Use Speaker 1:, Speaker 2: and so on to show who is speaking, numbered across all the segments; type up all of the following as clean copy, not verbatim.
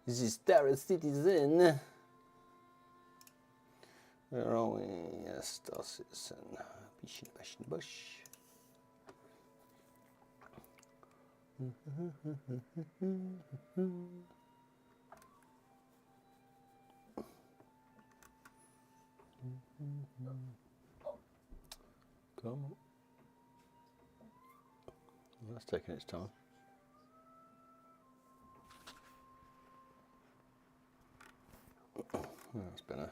Speaker 1: This is Star Citizen. Where are we? Yes, Star Citizen. Bash in the bush. Come on. That's taking its time. That's better.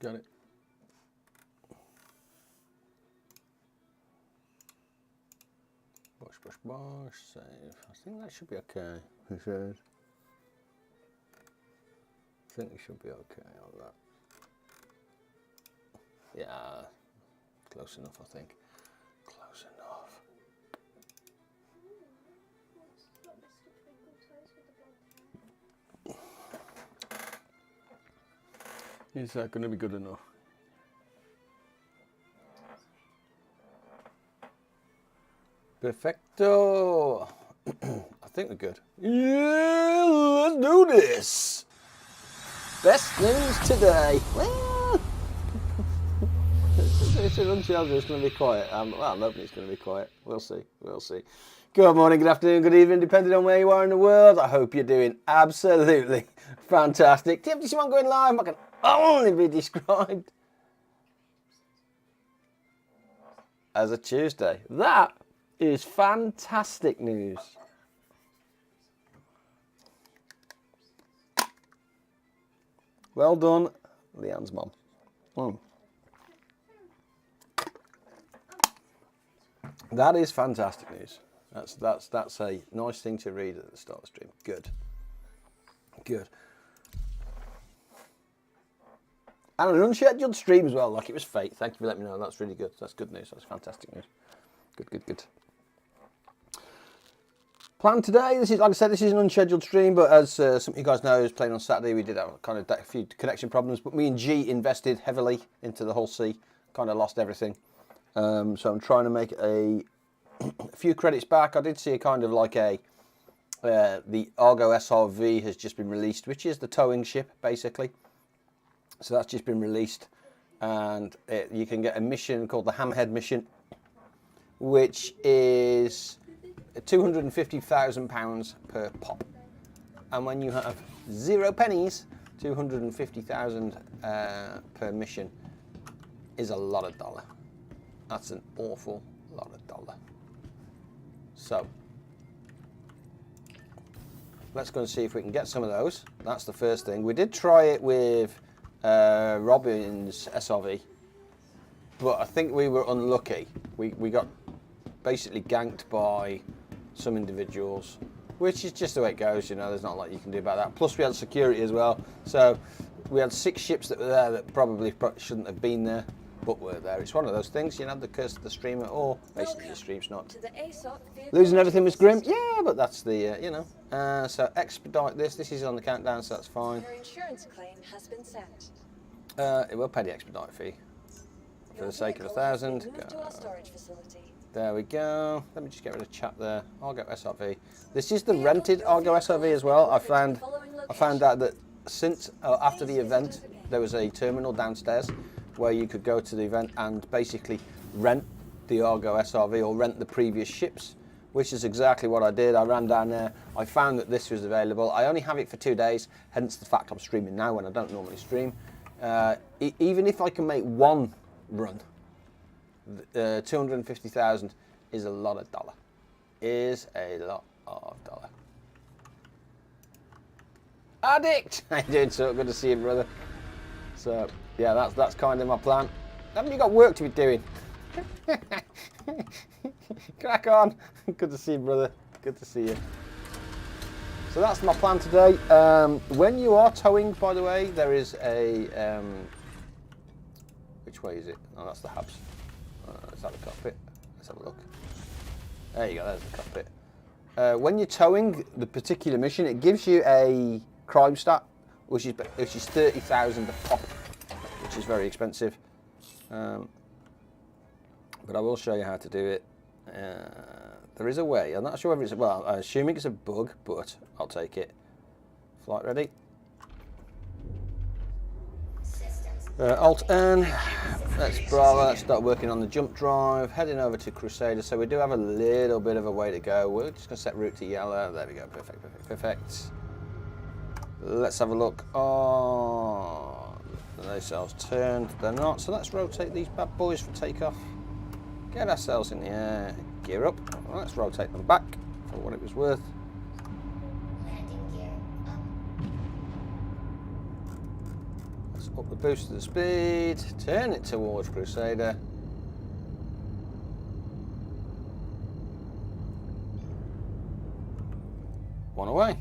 Speaker 1: Got it. Bosh, save. I think that should be okay. He says. I think we should be okay on that. Yeah, close enough, I think. Close enough. Is that going to be good enough? Perfecto. I think we're good. Yeah, let's do this. Best news today. Well, it's an unsheltered. It's going to be quiet. Well, I'm hoping it's going to be quiet. We'll see. We'll see. Good morning, good afternoon, good evening, depending on where you are in the world. I hope you're doing absolutely fantastic. Tip, this one going live. I can only be described as a Tuesday. That is fantastic news. Well done, Leanne's mom. That is fantastic news. That's a nice thing to read at the start of the stream. Good. Good. And an unscheduled stream as well, like it was fate. Thank you for letting me know. That's really good. That's good news. That's fantastic news. Good. Plan today, this is, like I said, this is an unscheduled stream, but as some of you guys know, I was playing on Saturday, we did have kind of a few connection problems, but me and G invested heavily into the whole sea, kind of lost everything. So I'm trying to make a few credits back. I did see a kind of like the ARGO SRV has just been released, which is the towing ship, basically. So that's just been released, and you can get a mission called the Hammerhead mission, which is £250,000 per pop. And when you have 0 pennies, 250,000 per mission is a lot of dollar. That's an awful lot of dollar. So let's go and see if we can get some of those. That's the first thing. We did try it with Robin's SRV, but I think we were unlucky. We got basically ganked by some individuals, which is just the way it goes, you know, there's not a lot you can do about that. Plus we had security as well, so we had 6 ships that were there that probably shouldn't have been there, but were there. It's one of those things, you know, the curse of the streamer, or basically the stream's not. Losing everything was grim, yeah, but that's the, you know. So expedite this is on the countdown, so that's fine.
Speaker 2: Your insurance claim has been sent.
Speaker 1: It will pay the expedite fee. For the sake of 1,000. There we go. Let me just get rid of chat there. ARGO SRV. This is the rented ARGO SRV as well. I found out that since after the event, there was a terminal downstairs where you could go to the event and basically rent the ARGO SRV or rent the previous ships, which is exactly what I did. I ran down there, I found that this was available. I only have it for 2 days, hence the fact I'm streaming now when I don't normally stream. Even if I can make one run, 250,000 is a lot of dollar. Is a lot of dollar. Addict! How you doing, so good to see you, brother. So, yeah, that's kind of my plan. Haven't you got work to be doing? Crack on. Good to see you, brother. Good to see you. So that's my plan today. When you are towing, by the way, there is a... which way is it? Oh, that's the hubs. Is that the cockpit? Let's have a look. There you go, there's the cockpit. When you're towing the particular mission, it gives you a crime stat, which is 30,000 a pop, which is very expensive. But I will show you how to do it. There is a way. I'm not sure whether it's, well, I'm assuming it's a bug, but I'll take it. Flight ready. Alt N. Let's Bravo. Let's start working on the jump drive. Heading over to Crusader. So we do have a little bit of a way to go. We're just going to set route to yellow. There we go. Perfect, perfect, perfect. Let's have a look. Oh, those cells turned. They're not. So let's rotate these bad boys for takeoff. Get ourselves in the air. Gear up. Let's rotate them back for what it was worth.
Speaker 3: Landing gear up.
Speaker 1: Let's up the boost to the speed. Turn it towards Crusader. One away.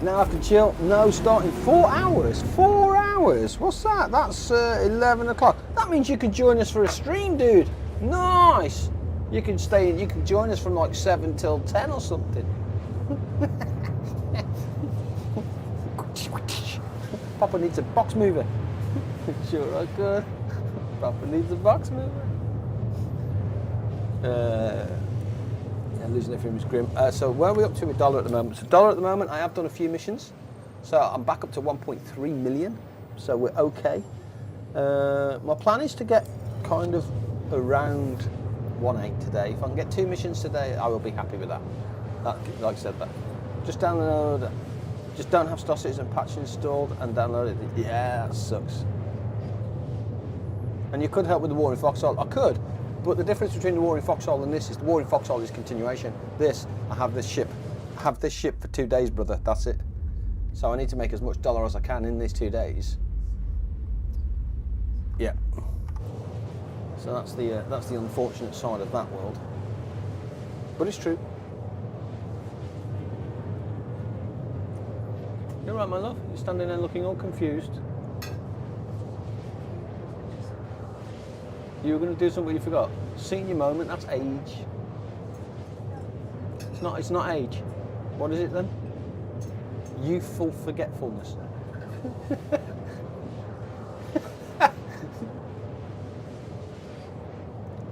Speaker 1: Now I can chill. No, starting 4 hours. 4 hours. What's that? That's 11 o'clock. That means you can join us for a stream, dude. Nice. You can stay. You can join us from like 7 till 10 or something. Papa needs a box mover. Sure, I could. Papa needs a box mover. Yeah, losing everything was grim. So where are we up to with dollar at the moment? So dollar at the moment, I have done a few missions. So I'm back up to 1.3 million. So we're okay. My plan is to get kind of around 1.8 today. If I can get 2 missions today, I will be happy with that. Like I said, that just download. Just don't have Stossers and patch installed and download it. Yeah, that sucks. And you could help with the War in Foxhole. I could. But the difference between the War in Foxhole and this is the War in Foxhole is continuation. This, I have this ship. I have this ship for 2 days, brother. That's it. So I need to make as much dollar as I can in these 2 days. Yeah. So that's the unfortunate side of that world. But it's true. You're right, my love. You're standing there looking all confused. You were going to do something you forgot. Senior moment, that's age. It's not age. What is it then? Youthful forgetfulness.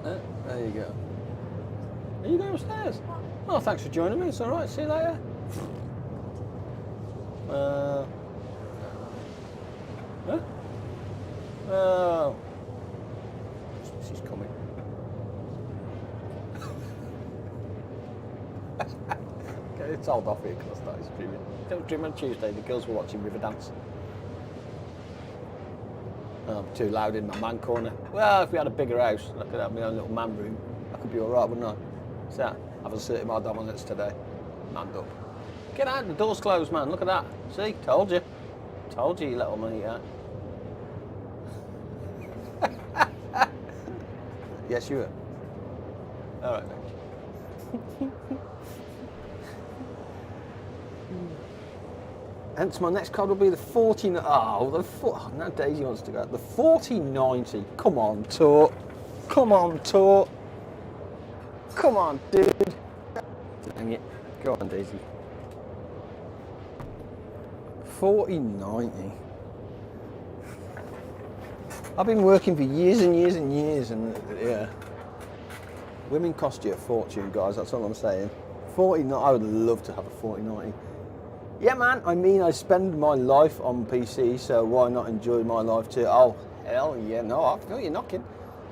Speaker 1: There you go. Are you going upstairs? Oh, thanks for joining me. It's all right. See you later. Huh? Oh. She's coming. Okay, it's hold off here because I started streaming. Don't stream on Tuesday. The girls were watching Riverdance. Oh, I'm too loud in my man corner. Well, if we had a bigger house, I could have my own little man room. I could be all right, wouldn't I? So, I've asserted my dominance today. Manned up. Get out, the door's closed, man. Look at that. See, told you. Told you, you little money out. Yes, you were. All right, thank you. Hence, my next card will be the 40. Oh, now Daisy wants to go. The 4090. Come on, Tort. Come on, Tort. Come on, dude. Dang it. Go on, Daisy. 4090. I've been working for years and years and years, and yeah. Women cost you a fortune, guys. That's all I'm saying. 4090. I would love to have a 4090. Yeah, man. I mean, I spend my life on PC, so why not enjoy my life too? Oh, hell yeah. No, I feel you knocking.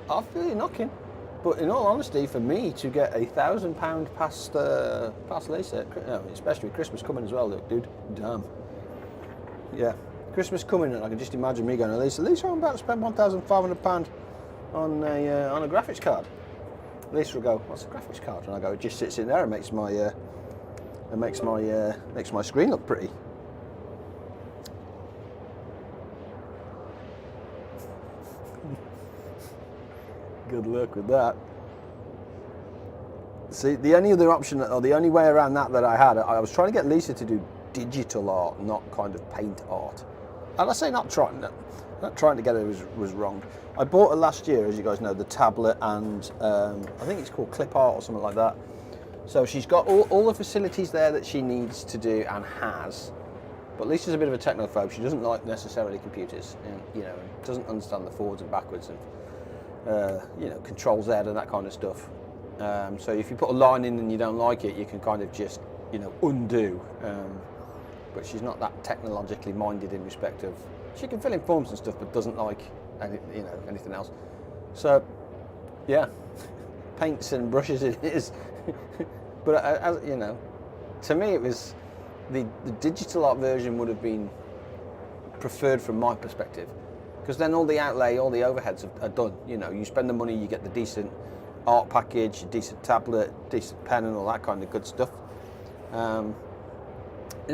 Speaker 1: I feel you knocking. But in all honesty, for me to get £1,000 past Lisa, especially with Christmas coming as well, look, dude, damn. Yeah, Christmas coming, and I can just imagine me going to Lisa, I'm about to spend £1,500 on a graphics card. Lisa will go, what's a graphics card? And I go, it just sits in there and makes my screen look pretty. Good luck with that. See, the only other option, or the only way around that I had, I was trying to get Lisa to do digital art, not kind of paint art. And I say not trying to get it was wrong. I bought her last year, as you guys know, the tablet and I think it's called clip art or something like that. So she's got all the facilities there that she needs to do and has. But Lisa's a bit of a technophobe. She doesn't like necessarily computers, and doesn't understand the forwards and backwards and Control Z and that kind of stuff. So if you put a line in and you don't like it, you can kind of just undo. But she's not that technologically minded in respect of, she can fill in forms and stuff, but doesn't like anything else. So yeah, paints and brushes it is. But as to me it was the digital art version would have been preferred from my perspective, because then all the outlay, all the overheads are done. You spend the money, you get the decent art package, a decent tablet, decent pen, and all that kind of good stuff. And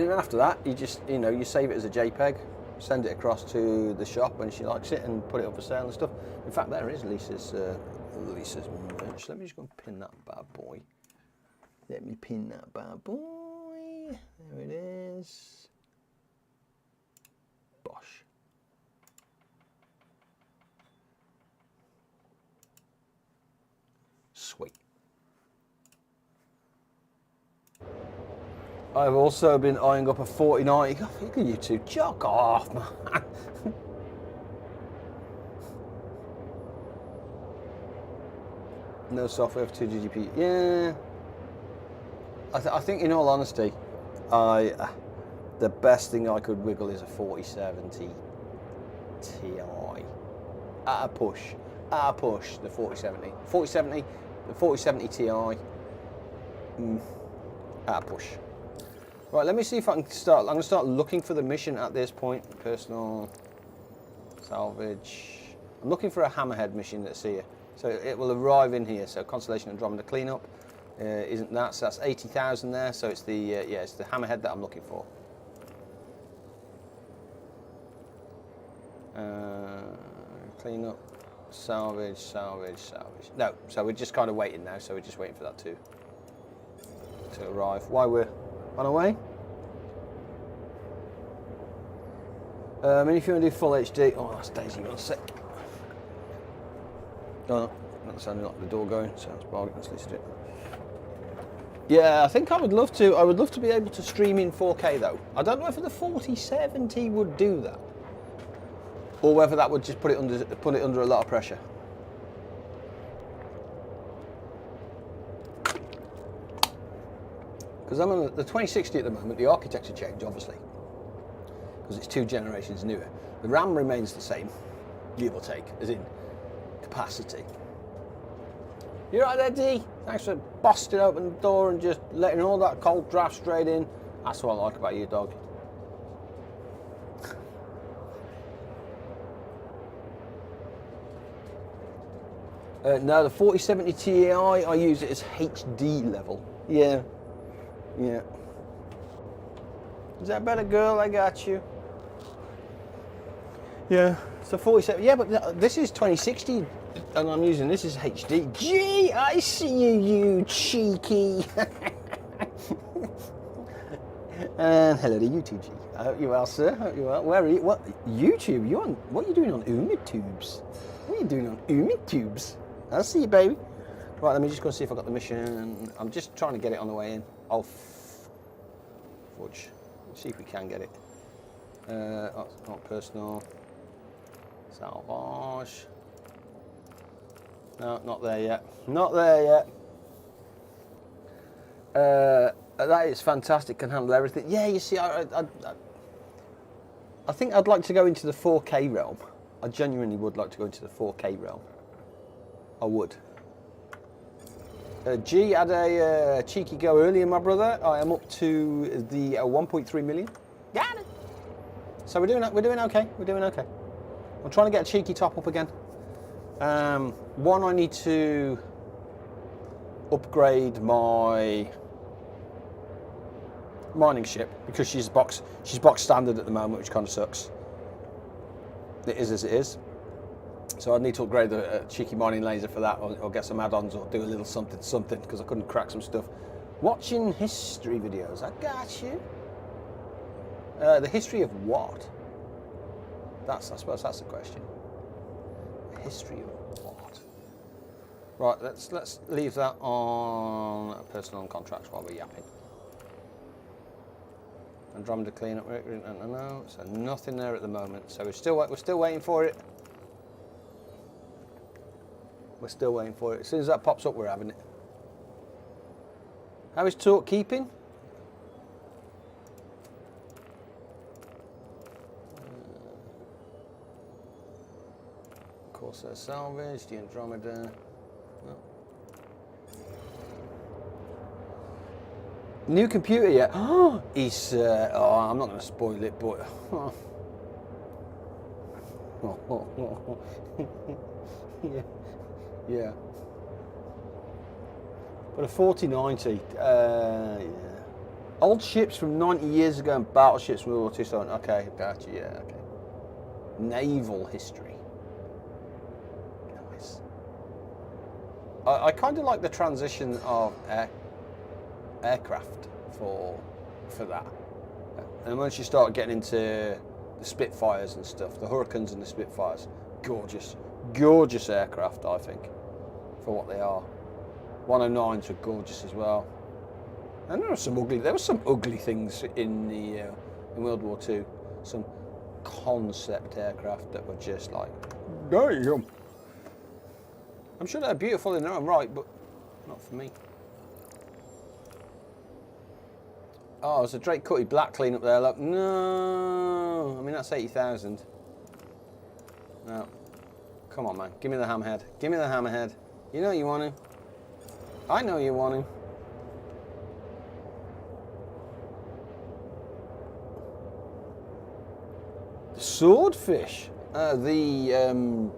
Speaker 1: then after that, you just you save it as a JPEG, send it across to the shop when she likes it, and put it up for sale and stuff. In fact, there is Lisa's merch. Let me just go and pin that bad boy. Let me pin that bad boy. There it is. Bosh. Sweet. I've also been eyeing up a 4090. Look at you two, jock off, man. No software for 2 GGP. Yeah. I think, in all honesty, the best thing I could wiggle is a 4070 Ti. At a push, the 4070. 4070, the 4070 Ti. At a push. Right, let me see if I can start. I'm going to start looking for the mission at this point. Personal, salvage. I'm looking for a hammerhead mission that's here. So it will arrive in here. So Constellation Andromeda cleanup isn't that? So that's 80,000 there. So it's the it's the hammerhead that I'm looking for. Cleanup, salvage. No, so we're just kind of waiting now. So we're just waiting for that to arrive. While we're on our way. And if you want to do full HD, oh, that's Daisy. One sec. Oh, that's sounding like the door going. Sounds bargain. Let's listen to it. Yeah, I think I would love to. I would love to be able to stream in 4K though. I don't know if the 4070 would do that, or whether that would just put it under a lot of pressure. Because I'm on the 2060 at the moment. The architecture changed, obviously, because it's 2 generations newer. The RAM remains the same, give or take, as in capacity. You right there, D? Thanks for busting open the door and just letting all that cold draft straight in. That's what I like about you, dog. No, the 4070 Ti, I use it as HD level. Yeah. Yeah. Is that better, girl? I got you. Yeah. So 47. Yeah, but this is 2060, and I'm using this as HD. Gee, I see you, you cheeky. And hello to you too, G. I hope you're well, sir. Hope you're well. Where are you? What? YouTube? You on? What are you doing on UmiTubes? What are you doing on UmiTubes? I'll see you, baby. Right, let me just go see if I got the mission. I'm just trying to get it on the way in. Oh, fudge. Let's see if we can get it. Oh, not personal. Salvage. No, not there yet. Not there yet. That is fantastic. Can handle everything. Yeah, you see, I think I'd like to go into the 4K realm. I genuinely would like to go into the 4K realm. I would. G had a cheeky go earlier, my brother. I am up to the 1.3 million. Got it. So we're doing okay. We're doing okay. I'm trying to get a cheeky top up again. One, I need to upgrade my mining ship because she's box standard at the moment, which kind of sucks. It is as it is. So I need to upgrade the cheeky mining laser for that, or get some add-ons, or do a little something because I couldn't crack some stuff. Watching history videos, I got you. The history of what? I suppose that's the question. The history of what? Right, let's leave that on personal and contracts while we're yapping. Andromeda cleanup. No, so nothing there at the moment. So we're still waiting for it. We're still waiting for it. As soon as that pops up, we're having it. How is Torque keeping? Corsair salvage, the Andromeda. No. New computer yet? Oh, he's. I'm not going to spoil it, but. Yeah. Yeah. But a 4090, yeah. Old ships from 90 years ago and battleships from World War II. So, okay, gotcha, yeah, okay. Naval history. Nice. I kind of like the transition of aircraft for that. And once you start getting into the Spitfires and stuff, the Hurricanes and the Spitfires, gorgeous aircraft, I think, for what they are. 109s were gorgeous as well. And there were some ugly things in World War II. Some concept aircraft that were just like, damn. I'm sure they're beautiful in their own right, but not for me. Oh, there's a Drake Cutty black clean up there. Look, no. I mean, that's 80,000. No. Come on, man. Give me the hammerhead. Give me the hammerhead. You know you want him. I know you want him. The swordfish. The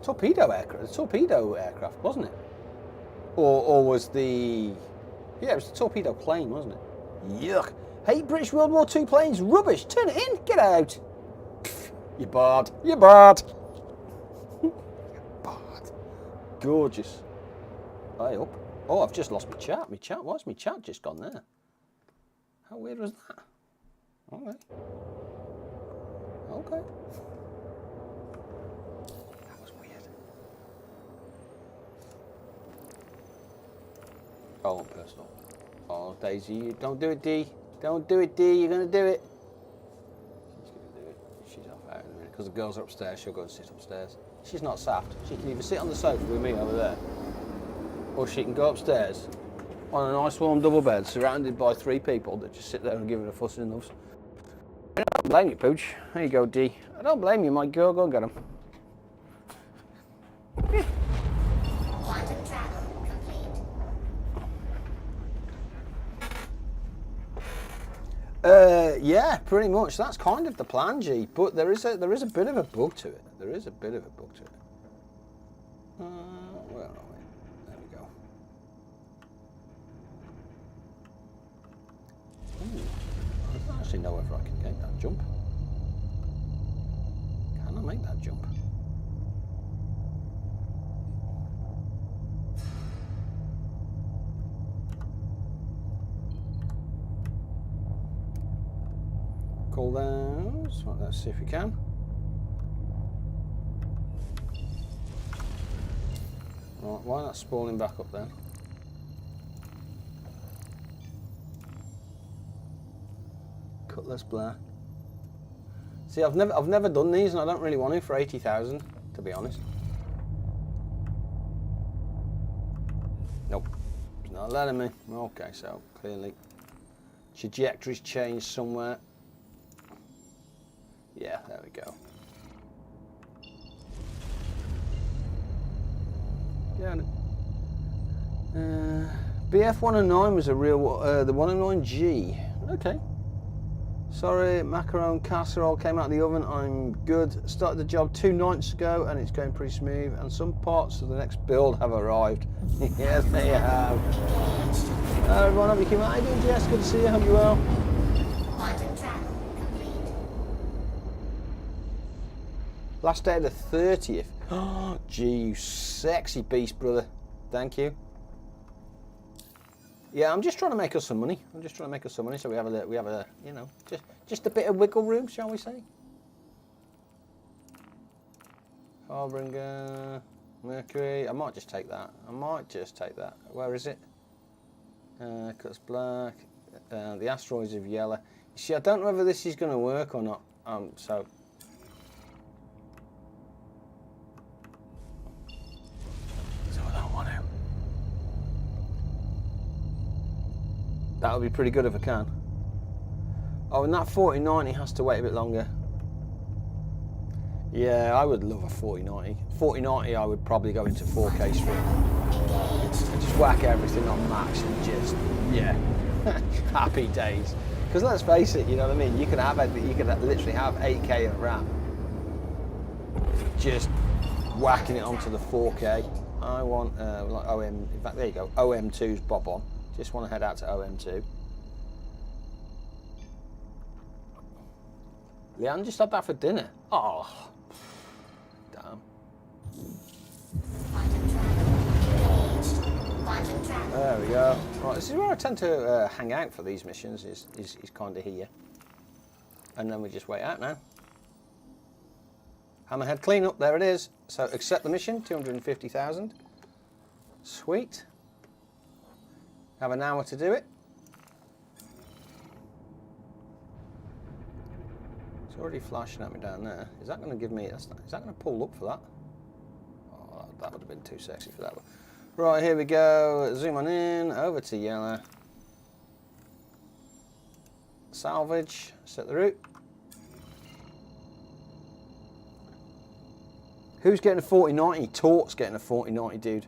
Speaker 1: torpedo aircraft, wasn't it? Or was the... Yeah, it was the torpedo plane, wasn't it? Yuck. Hate British World War II planes. Rubbish. Turn it in. Get out. Pff, you bad. You bad. Bad. Gorgeous. Hey up. Oh, I've just lost my chat. Why's my chat just gone there? How weird was that? Okay. Okay. That was weird. Oh, personal. Oh, Daisy, don't do it, D. Don't do it, D. You're going to do it. She's going to do it. She's off out in a minute. Because the girls are upstairs, she'll go and sit upstairs. She's not sapped. She can either sit on the sofa with me over there, or she can go upstairs on a nice warm double bed surrounded by 3 people that just sit there and give her a fuss and loves. I don't blame you, Pooch. There you go, D. I don't blame you, my girl. Go and get him.
Speaker 3: Quantum travel complete.
Speaker 1: Yeah, pretty much. That's kind of the plan, G. But there is a bit of a bug to it. There is a bit of a bug to it. Where are we? There we go. Ooh, I don't actually know whether I can make that jump. Can I make that jump? Call those. Right, let's see if we can. Right, why not spawning back up then? Cutlass Black. See, I've never done these, and I don't really want to for 80,000, to be honest. Nope, it's not letting me. Okay, so clearly trajectory's changed somewhere. Yeah, there we go. Got it. BF109 was a real, the 109G. Okay. Sorry, macaron casserole came out of the oven. I'm good. Started the job 2 nights ago and it's going pretty smooth. And some parts of the next build have arrived. Yes, they have. Hello everyone, hope you came out. How you doing, Jess? Good to see you. Hope you're well.
Speaker 3: Quantum travel complete.
Speaker 1: Last day of the 30th. Oh, gee, you sexy beast, brother. Thank you. Yeah, I'm just trying to make us some money. I'm just trying to make us some money, so we have a, you know, just a bit of wiggle room, shall we say? Harbinger, Mercury. I might just take that. I might just take that. Where is it? Cuts black. The asteroids of yellow. You see, I don't know whether this is going to work or not. So. That would be pretty good if I can. Oh, and that 4090 has to wait a bit longer. Yeah, I would love a 4090. 4090 I would probably go into 4K stream. Just whack everything on max and just, yeah, happy days. Because let's face it, you know what I mean? You could literally have 8K of RAM. Just whacking it onto the 4K. I want, like OM, in fact, there you go, OM2's bob on. Just want to head out to OM2. Leanne just had that for dinner. Oh, damn. There we go. Right, this is where I tend to hang out for these missions. Is kind of here, and then we just wait out now. Hammerhead cleanup. There it is. So accept the mission. 250,000. Sweet. Have an hour to do it. It's already flashing at me down there. Is that going to give me? Is that going to pull up for that? Oh, that would have been too sexy for that one. Right, here we go. Zoom on in. Over to yellow. Salvage. Set the route. Who's getting a 4090? Tort's getting a 4090, dude.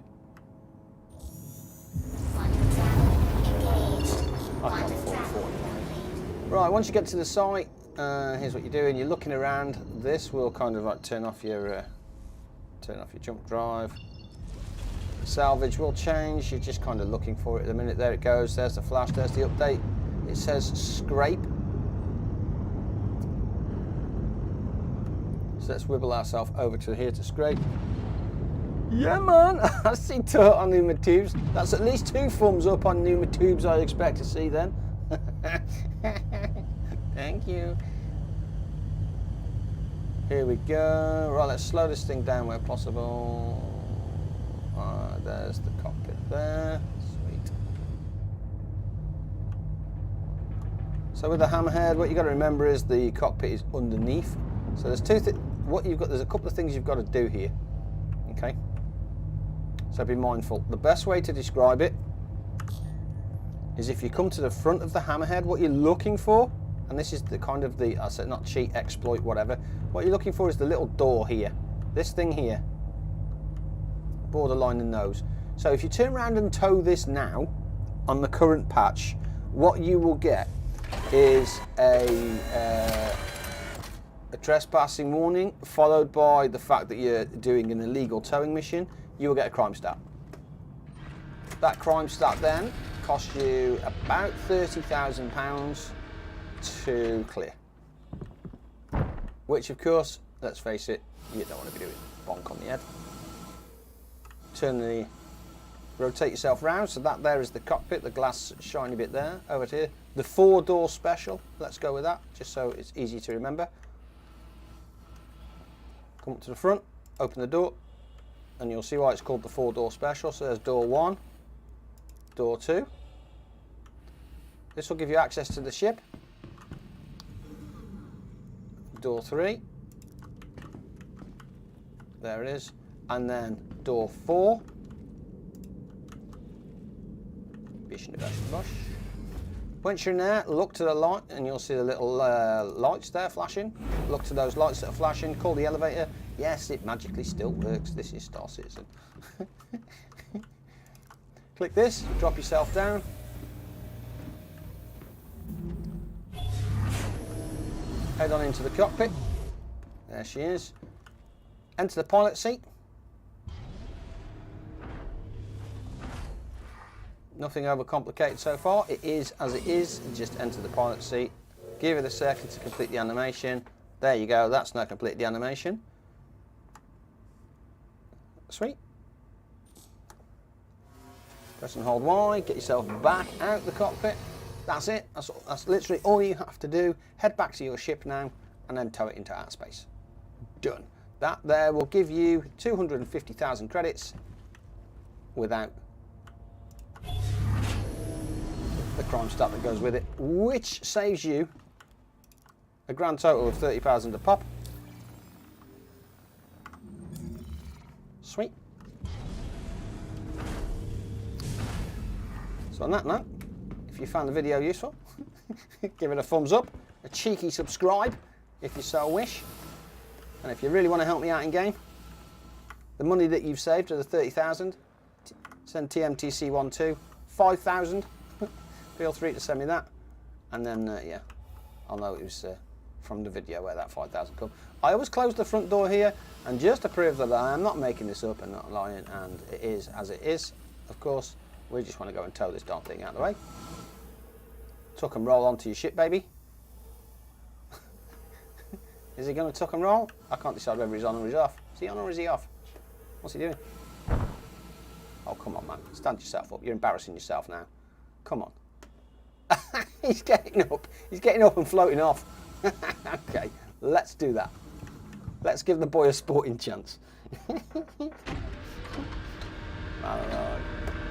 Speaker 1: I can't afford a 4090. Right, once you get to the site, here's what you're doing. You're looking around. This will kind of like turn off your jump drive. Salvage will change. You're just kind of looking for it at the minute. There it goes. There's the flash. There's the update. It says scrape. So let's wibble ourselves over to here to scrape. Yeah, man. I see Turt on Numa Tubes. That's at least 2 thumbs up on Numa Tubes I expect to see then. Thank you. Here we go. Right, let's slow this thing down where possible. There's the cockpit there. Sweet. So with the hammerhead, what you got to remember is the cockpit is underneath. So there's there's a couple of things you've got to do here. Okay. So be mindful. The best way to describe it is if you come to the front of the hammerhead, what you're looking for, and this is the kind of the, I said not cheat, exploit, whatever. What you're looking for is the little door here. This thing here. Borderline the nose. So if you turn around and tow this now, on the current patch, what you will get is a trespassing warning, followed by the fact that you're doing an illegal towing mission. You will get a crime stat. That crime stat then costs you about £30,000 to clear. Which of course, let's face it, you don't want to be doing. Bonk on the head. Rotate yourself round, so that there is the cockpit, the glass shiny bit there, over here. The 4-door special, let's go with that, just so it's easy to remember. Come up to the front, open the door, and you'll see why it's called the 4-door special. So there's door 1, door 2. This will give you access to the ship. Door 3. There it is. And then door 4. Once you're in there, look to the light and you'll see the little lights there flashing. Look to those lights that are flashing, call the elevator. Yes, it magically still works. This is Star Citizen. Click this, drop yourself down. Head on into the cockpit. There she is. Enter the pilot seat. Nothing overcomplicated so far. It is as it is. Just enter the pilot seat. Give it a second to complete the animation. There you go. That's now completed the animation. Sweet. Press and hold Y. Get yourself back out the cockpit. That's it. That's literally all you have to do. Head back to your ship now and then tow it into outer space. Done. That there will give you 250,000 credits without the crime stat that goes with it, which saves you a grand total of 30,000 a pop. Sweet. So on that note, if you found the video useful, give it a thumbs up, a cheeky subscribe if you so wish, and if you really want to help me out in game, the money that you've saved of the 30,000, send TMTC12 5,000. Feel free to send me that, and then yeah, I'll know it was from the video where that 5,000 come. I always close the front door here, and just to prove that I am not making this up and not lying, and it is as it is, of course, we just want to go and tow this darn thing out of the way. Tuck and roll onto your ship, baby. Is he going to tuck and roll? I can't decide whether he's on or he's off. Is he on or is he off? What's he doing? Oh, come on, man. Stand yourself up. You're embarrassing yourself now. Come on. He's getting up. He's getting up and floating off. Okay, let's do that. Let's give the boy a sporting chance.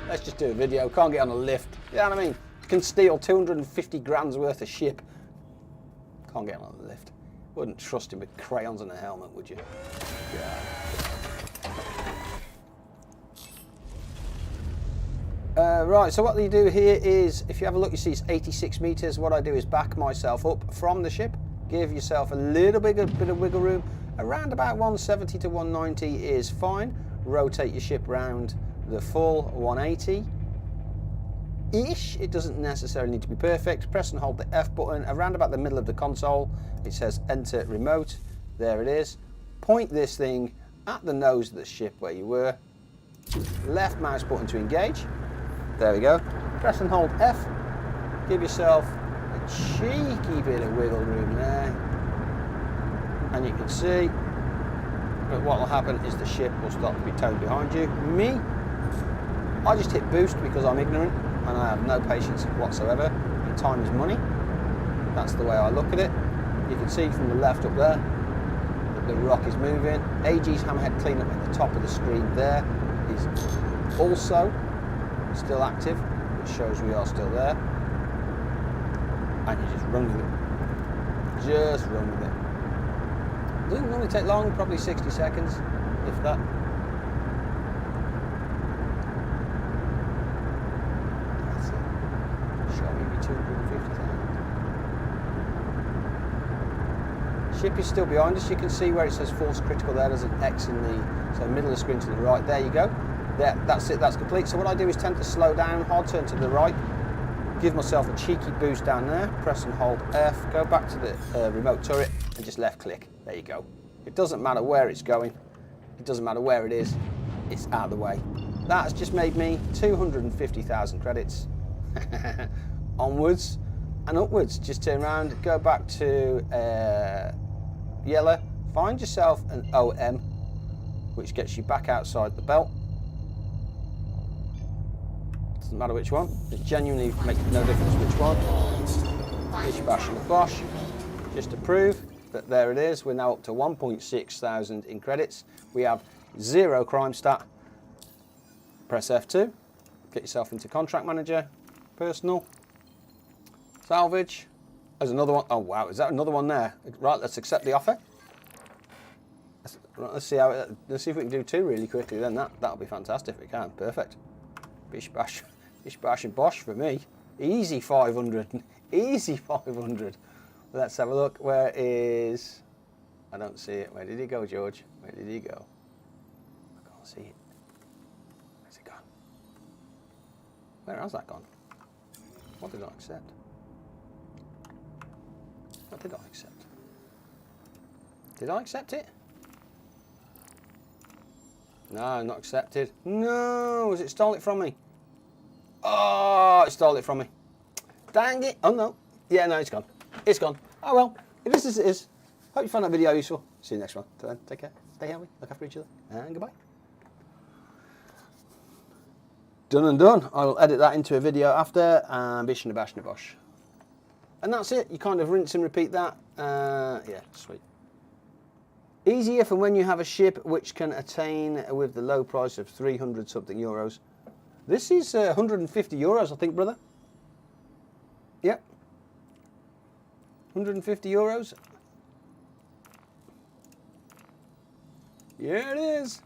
Speaker 1: Let's just do a video. Can't get on a lift. You know what I mean? Can steal 250 grand's worth of ship. Can't get on a lift. Wouldn't trust him with crayons and a helmet, would you? Yeah. Right, so what you do here is, if you have a look, you see it's 86 meters. What I do is back myself up from the ship, give yourself a little bit of wiggle room. Around about 170 to 190 is fine. Rotate your ship round the full 180-ish. It doesn't necessarily need to be perfect. Press and hold the F button. Around about the middle of the console, it says enter remote. There it is. Point this thing at the nose of the ship where you were. Left mouse button to engage. There we go. Press and hold F. Give yourself a cheeky bit of wiggle room there. And you can see that what will happen is the ship will start to be towed behind you. Me, I just hit boost because I'm ignorant and I have no patience whatsoever. And time is money. That's the way I look at it. You can see from the left up there that the rock is moving. AG's hammerhead cleanup at the top of the screen there is also still active, which shows we are still there. And you just run with it. Just run with it. Doesn't normally take long, probably 60 seconds, if that. That's it. Show me 250,000. Ship is still behind us. You can see where it says false critical there. There's an X in the middle of the screen to the right. There you go. There, that's it, that's complete. So what I do is tend to slow down, hard turn to the right, give myself a cheeky boost down there, press and hold F, go back to the remote turret and just left click. There you go. It doesn't matter where it's going, it doesn't matter where it is, it's out of the way. That has just made me 250,000 credits. Onwards and upwards. Just turn around, go back to yellow, find yourself an OM, which gets you back outside the belt. Doesn't matter which one. It genuinely makes no difference which one. Bish bash and bosh. Just to prove that there it is. We're now up to 1.6 thousand in credits. We have 0 crime stat. Press F2. Get yourself into contract manager. Personal. Salvage. There's another one. Oh wow, is that another one there? Right, let's accept the offer. Let's see how. Let's see if we can do 2 really quickly. Then that'll be fantastic if we can. Perfect. Bish bash and bosh for me. Easy 500. Easy 500. Let's have a look. Where is? I don't see it. Where did he go, George? Where did he go? I can't see it. Where's it gone? Where has that gone? What did I accept? What did I accept? Did I accept it? No, not accepted. No, has it stole it from me? Oh, it stole it from me. Dang it. Oh, no. Yeah, no, it's gone. It's gone. Oh, well. It is as it is. Hope you found that video useful. See you next one. Till then, take care. Stay healthy. Look after each other. And goodbye. Done and done. I will edit that into a video after. And bish and a bash and a bosh. And that's it. You kind of rinse and repeat that. Yeah, sweet. Easier for when you have a ship which can attain with the low price of 300 something euros. This is 150 euros, I think, brother. Yep. 150 euros. Yeah, it is.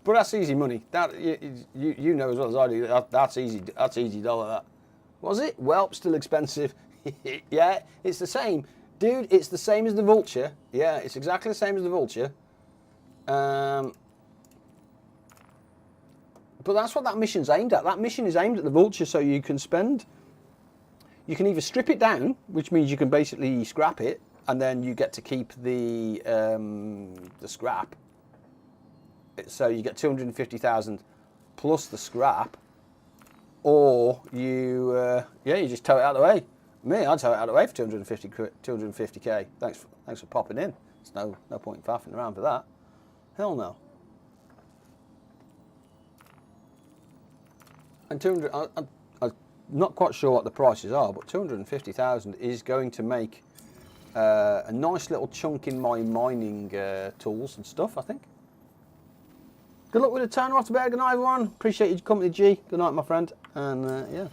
Speaker 1: But that's easy money. That you know as well as I do. That's easy. That's easy dollar. That was it. Well, still expensive. Yeah, it's the same, dude. It's the same as the Vulture. Yeah, it's exactly the same as the Vulture. But that's what that mission's aimed at. That mission is aimed at the Vulture, so you can spend. You can either strip it down, which means you can basically scrap it, and then you get to keep the scrap. So you get 250,000 plus the scrap, or you you just tow it out of the way. Me, I'd tow it out of the way for 250k. Thanks for popping in. There's no point in faffing around for that. Hell no. And 200. I'm not quite sure what the prices are, but 250,000 is going to make a nice little chunk in my mining tools and stuff, I think. Good luck with the turn off to bed. Good night, everyone. Appreciate your company, G. Good night, my friend. And yeah,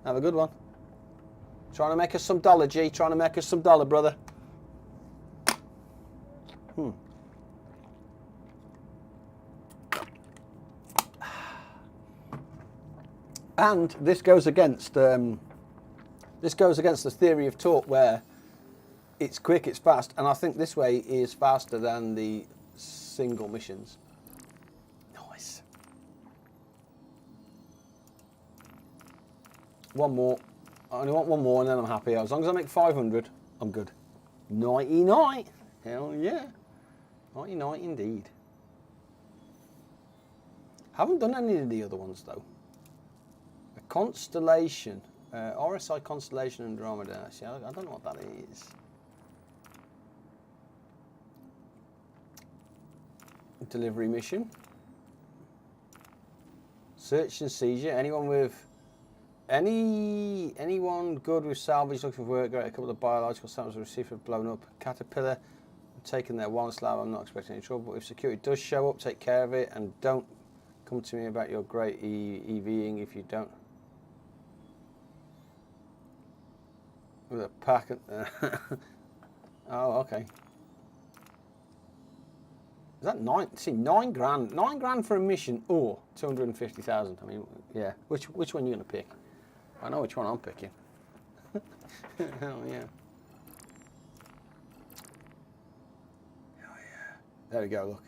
Speaker 1: have a good one. Trying to make us some dollar, G. Trying to make us some dollar, brother. And this goes against the theory of torque, where it's quick, it's fast, and I think this way is faster than the single missions. Nice. One more. I only want one more, and then I'm happy. As long as I make 500, I'm good. Nighty night. Hell yeah. Nighty night indeed. Haven't done any of the other ones though. A Constellation, RSI Constellation Andromeda. See, I don't know what that is. Delivery mission. Search and seizure. Anyone good with salvage looking for work? Great. A couple of biological samples received have blown up. Caterpillar. Taking their one slab. I'm not expecting any trouble. If security does show up, take care of it, and don't come to me about your great EVing if you don't. With a packet. Oh, okay. Is that nine? See, $9 grand. $9 grand for a mission, or 250,000. I mean, yeah. Which one are you gonna pick? I know which one I'm picking. Hell yeah. There we go, look.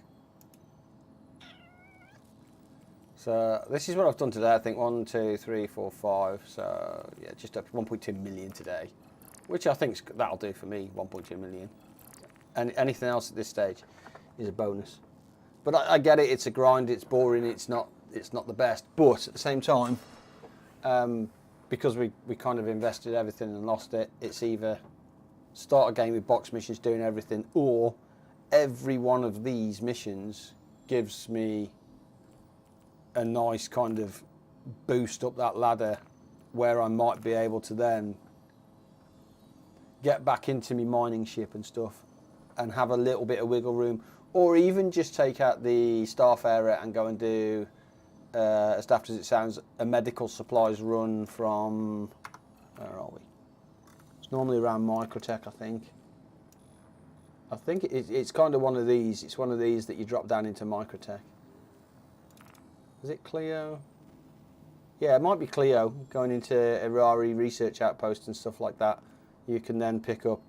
Speaker 1: So this is what I've done today. I think 1, 2, 3, 4, 5. So yeah, just up to 1.2 million today, which I think that'll do for me. 1.2 million. And anything else at this stage is a bonus. But I get it. It's a grind. It's boring. It's not the best. But at the same time, because we kind of invested everything and lost it, it's either start a game with box missions doing everything, or every one of these missions gives me a nice kind of boost up that ladder, where I might be able to then get back into my mining ship and stuff and have a little bit of wiggle room, or even just take out the Starfarer and go and do, as daft as it sounds, a medical supplies run from, where are we? It's normally around Microtech, I think. I think it's kind of one of these. It's one of these that you drop down into Microtech. Is it Clio? Yeah, it might be Clio, going into Irari research outposts and stuff like that. You can then pick up.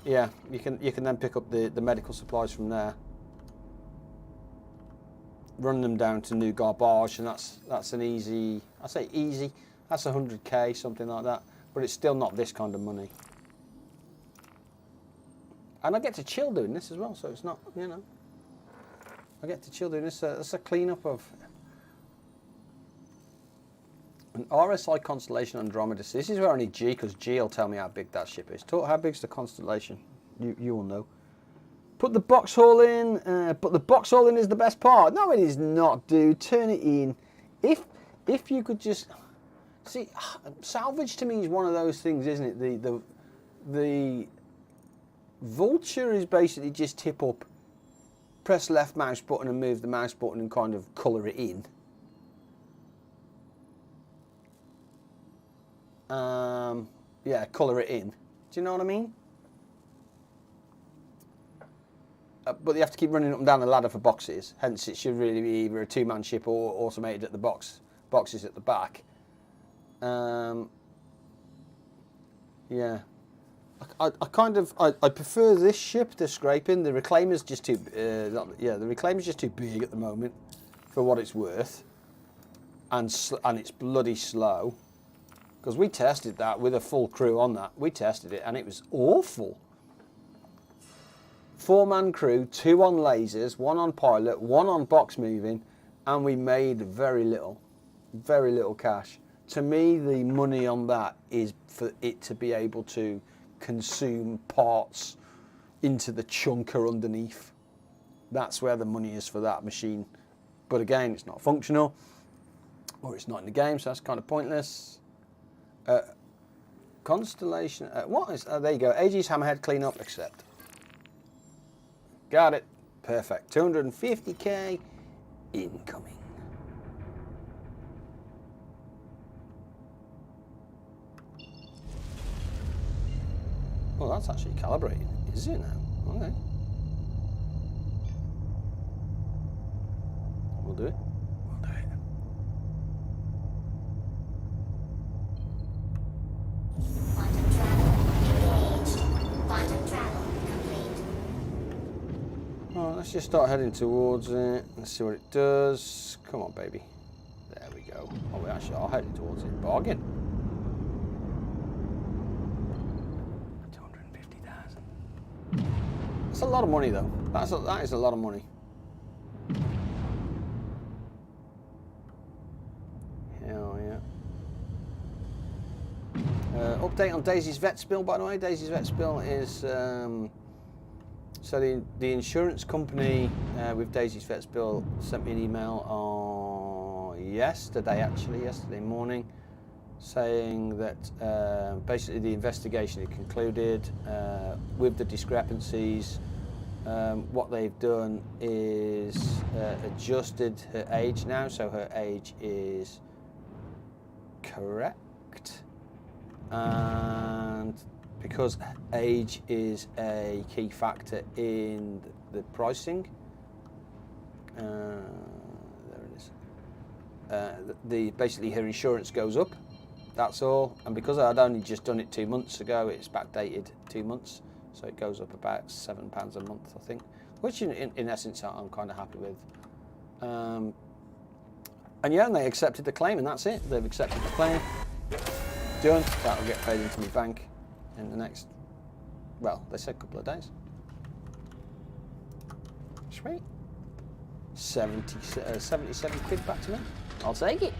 Speaker 1: Yeah, you can then pick up the medical supplies from there. run them down to new garbage, and that's an easy, I say easy, that's 100k, something like that, but it's still not this kind of money. And I get to chill doing this as well, so it's not, you know, I get to chill doing this. That's a cleanup of an RSI Constellation Andromeda. So this is where I need G, because G will tell me how big that ship is. How big's the Constellation? You will know. Put the box haul in, but the box haul in is the best part. No, it is not, dude. Turn it in. If you could just see, salvage to me is one of those things, isn't it? The Vulture is basically just tip up, press left mouse button and move the mouse button and kind of colour it in. Yeah, colour it in. Do you know what I mean? But you have to keep running up and down the ladder for boxes. Hence, it should really be either a two-man ship or automated at the boxes at the back. Yeah. I prefer this ship to Scraping. The Reclaimer's just too the Reclaimer's just too big at the moment for what it's worth, and it's bloody slow. Because we tested that with a full crew on that. We tested it and it was awful. 4-man crew, 2 on lasers, 1 on pilot, 1 on box moving, and we made very little cash. To me, the money on that is for it to be able to consume parts into the chunker underneath. That's where the money is for that machine. But again, it's not functional, or it's not in the game, so that's kind of pointless. Constellation, what is, there you go, AG's Hammerhead cleanup, accept. Got it, perfect, 250k incoming. Well, that's actually calibrated, is it now? Okay. We'll do it. We'll do it.
Speaker 3: Quantum travel engaged. Quantum travel complete.
Speaker 1: Alright, let's just start heading towards it. Let's see what it does. Come on, baby. There we go. Oh, we actually are heading towards it. Bargain. 250,000. That's a lot of money, though. That is a lot of money. Hell yeah. Update on Daisy's vet spill, by the way. Daisy's vet spill is so the insurance company with Daisy's vet spill sent me an email on yesterday morning, saying that basically the investigation had concluded with the discrepancies. What they've done is adjusted her age now, so her age is correct. And because age is a key factor in the pricing, there it is. Basically her insurance goes up. That's all. And because I'd only just done it 2 months ago, it's backdated 2 months, so it goes up about £7 a month, I think. Which in essence I'm kind of happy with. And yeah, and they accepted the claim, and that's it. They've accepted the claim. Done. That'll get paid into my bank in the next, well, they said a couple of days. Sweet. 77 quid back to me. I'll take it.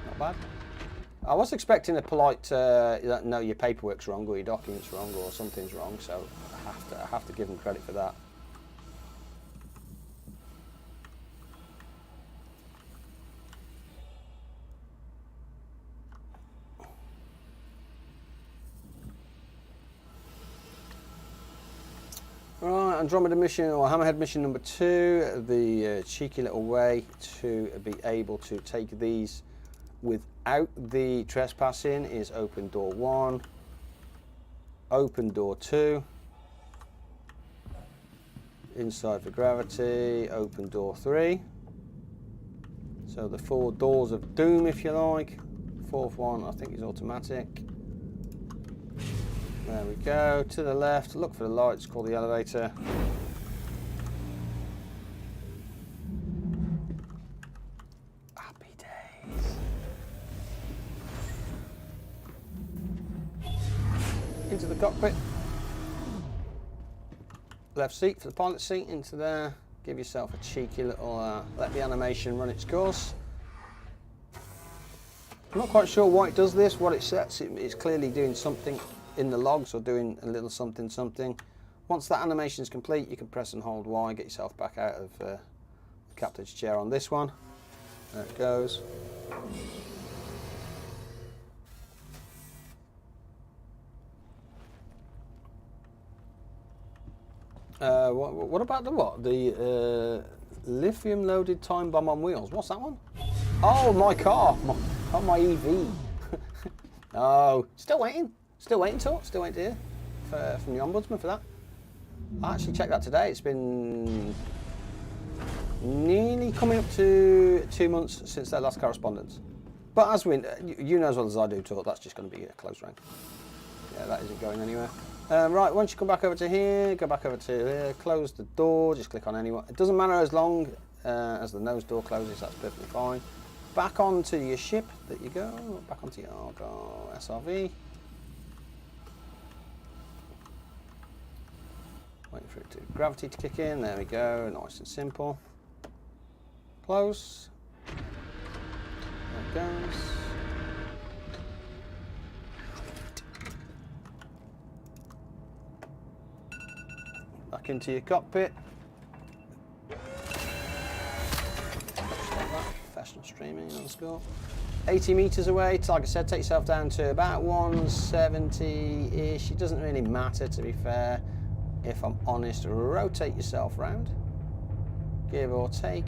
Speaker 1: Not bad. I was expecting a polite, no, your paperwork's wrong, or your documents wrong, or something's wrong, so I have to give them credit for that. Right, Andromeda mission, or Hammerhead mission number 2, the cheeky little way to be able to take these without the trespassing is open door 1, open door 2, inside for gravity, open door 3. So the 4 doors of doom, if you like. 4th one I think is automatic. There we go, to the left, look for the lights, call the elevator. into the cockpit. Left seat for the pilot seat, into there. Give yourself a cheeky little, let the animation run its course. I'm not quite sure why it does this, what it sets. It's clearly doing something in the logs or doing a little something. Once that animation is complete, you can press and hold Y, get yourself back out of the captain's chair on this one. There it goes. What about the what? The lithium-loaded time bomb on wheels. What's that one? Oh, my car. My EV. No, still waiting to hear from the Ombudsman for that. I actually checked that today. It's been nearly coming up to 2 months since their last correspondence. But as you know as well as I do, Talk, that's just going to be a close rank. Yeah, that isn't going anywhere. Right, once you come back over to here, go back over to here, close the door, just click on anyone. It doesn't matter as long as the nose door closes, that's perfectly fine. Back onto your ship, there you go, back onto your ARGO SRV. Waiting for it to gravity to kick in, there we go, nice and simple. Close. There it goes. Back into your cockpit. Professional streaming on the score. 80 meters away, like I said, take yourself down to about 170-ish. It doesn't really matter, to be fair, if I'm honest. Rotate yourself round, give or take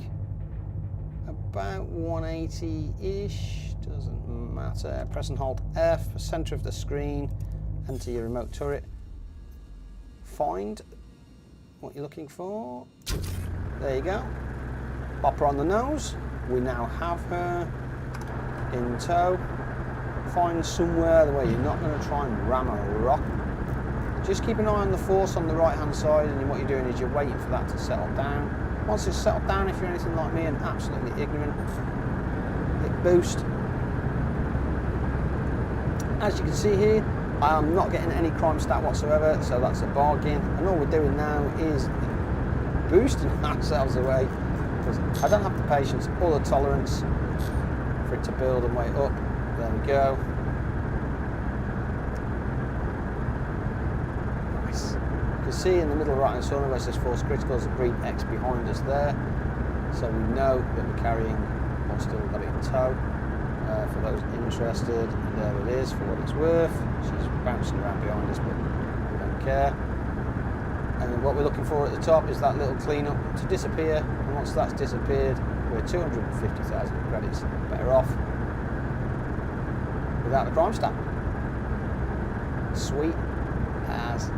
Speaker 1: about 180-ish, doesn't matter. Press and hold F, center of the screen, enter your remote turret, find what you're looking for. There you go. Pop her on the nose. We now have her in tow. Find somewhere where you're not going to try and ram a rock. Just keep an eye on the force on the right hand side, and what you're doing is you're waiting for that to settle down. Once it's settled down, if you're anything like me and absolutely ignorant, hit boost. As you can see here, I am not getting any crime stat whatsoever, so that's a bargain. And all we're doing now is boosting ourselves away, because I don't have the patience or the tolerance for it to build and wait up. There we go. Nice. You can see in the middle right hand corner where it says force critical, there's a green X behind us there. So we know that we're carrying or still got it in tow. For those interested, there it is for what it's worth. She's bouncing around behind us, but we don't care. And what we're looking for at the top is that little cleanup to disappear. And once that's disappeared, we're 250,000 credits better off without the crime stat. Sweet as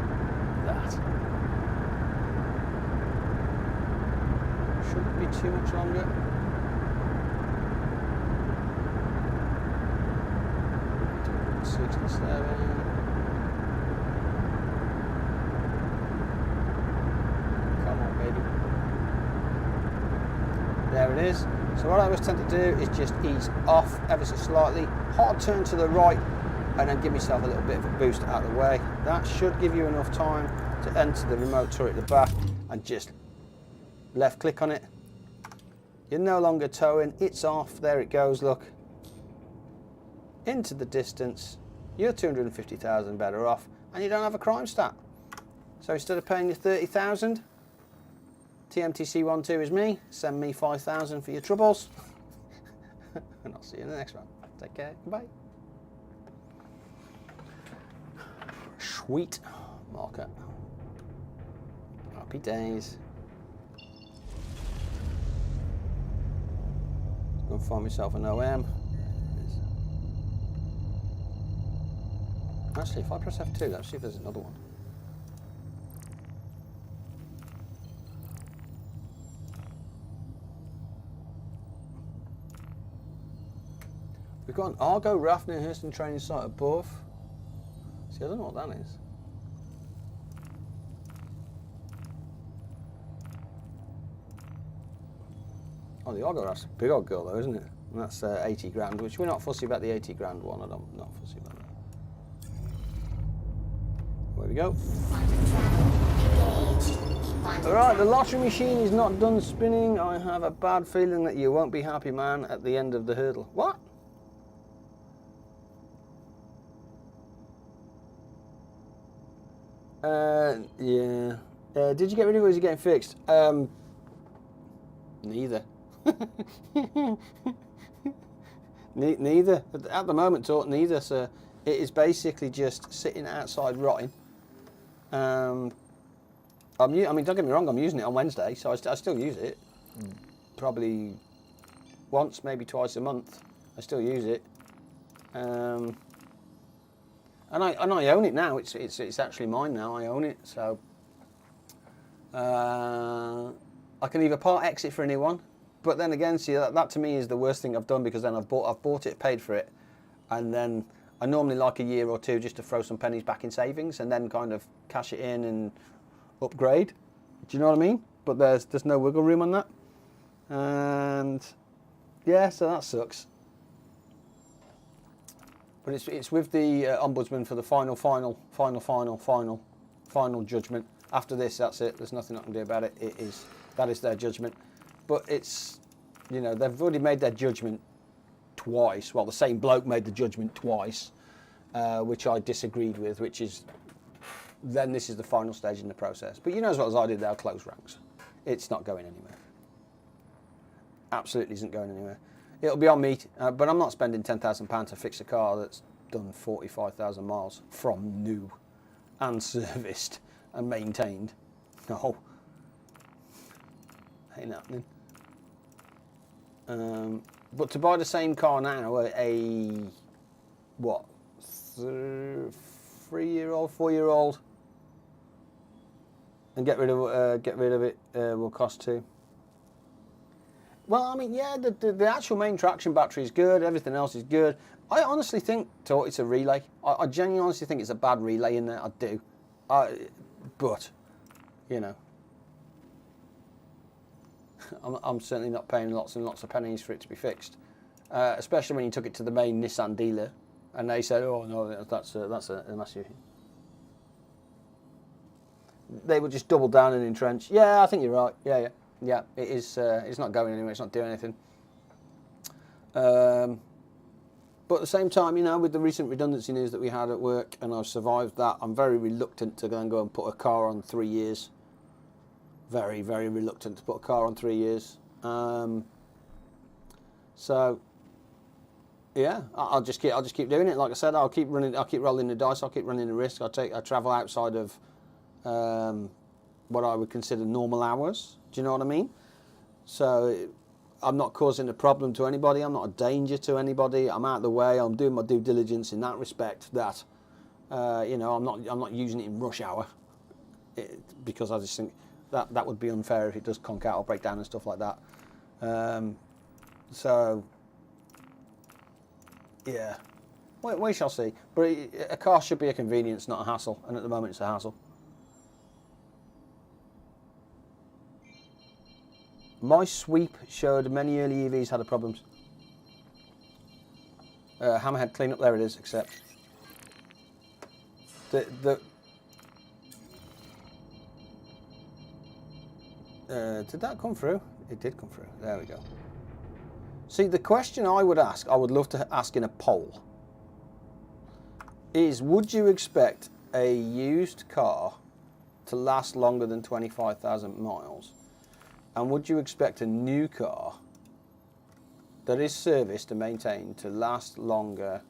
Speaker 1: that. Shouldn't be too much longer. Come on, baby. There it is. So what I always tend to do is just ease off ever so slightly, hard turn to the right, and then give myself a little bit of a boost out of the way. That should give you enough time to enter the remote turret at the back and just left click on it. You're no longer towing, it's off, there it goes, look. Into the distance. You're 250,000 better off, and you don't have a crime stat. So instead of paying you 30,000, TMTC12 is me. Send me 5,000 for your troubles, and I'll see you in the next one. Take care. Bye. Sweet marker. Happy days. Go and find myself an OM. Actually, if I press F2, let's see if there's another one. We've got an ARGO RAF near Hurston training site above. See, I don't know what that is. Oh, the ARGO RAF's a big old girl though, isn't it? And that's 80 grand, which we're not fussy about the 80 grand one. I'm not fussy about that. There we go.
Speaker 3: Quantum travel engaged. Quantum
Speaker 1: Alright, the
Speaker 3: travel.
Speaker 1: lottery machine is not done spinning. I have a bad feeling that you won't be happy, man, at the end of the hurdle. What? Yeah. Did you get rid of it or is it getting fixed? Neither. Neither. At the moment, neither. So it is basically just sitting outside rotting. I mean, don't get me wrong, I'm using it on Wednesday, so I still use it. Probably once, maybe twice a month. I still use it. And I own it now. It's actually mine now. I own it, so I can either part X it for a new one, but then again, see that to me is the worst thing I've done, because then I've bought it, paid for it, and then I normally like a year or two just to throw some pennies back in savings and then kind of cash it in and upgrade. Do you know what I mean? But there's no wiggle room on that, and yeah, so that sucks. But it's with the ombudsman for the final judgment. After this, that's it. There's nothing I can do about it. That is their judgment. But it's, you know, they've already made their judgment twice. Well, the same bloke made the judgment twice, which I disagreed with. Which is, then this is the final stage in the process. But you know as well as I did, they'll close ranks. It's not going anywhere. Absolutely isn't going anywhere. It'll be on me, but I'm not spending £10,000 to fix a car that's done 45,000 miles from new and serviced and maintained. No, ain't happening. But to buy the same car now, what, 3-year-old, 4-year-old, and get rid of it will cost too. Well, I mean, yeah, the actual main traction battery is good. Everything else is good. I honestly think it's a relay. I genuinely honestly think it's a bad relay in there. I do. But, you know, I'm certainly not paying lots and lots of pennies for it to be fixed. Especially when you took it to the main Nissan dealer and they said, "Oh no, that's a massive." They would just double down and entrench. Yeah, I think you're right. Yeah, it is. It's not going anywhere. It's not doing anything. But at the same time, you know, with the recent redundancy news that we had at work, and I've survived that, I'm very reluctant to then go and put a car on 3 years. Very, very reluctant to put a car on 3 years. So, yeah, I'll just keep doing it. Like I said, I'll keep rolling the dice. I'll keep running the risk. I travel outside of what I would consider normal hours. Do you know what I mean? So I'm not causing a problem to anybody. I'm not a danger to anybody. I'm out of the way. I'm doing my due diligence in that respect. That you know, I'm not using it in rush hour because I just think that would be unfair if it does conk out or break down and stuff like that. So yeah, we shall see. But a car should be a convenience, not a hassle. And at the moment, it's a hassle. My sweep showed many early EVs had problems. Hammerhead cleanup, there it is, accept. Did that come through? It did come through, there we go. See, the question I would love to ask in a poll, is would you expect a used car to last longer than 25,000 miles? And would you expect a new car that is serviced and maintained to last longer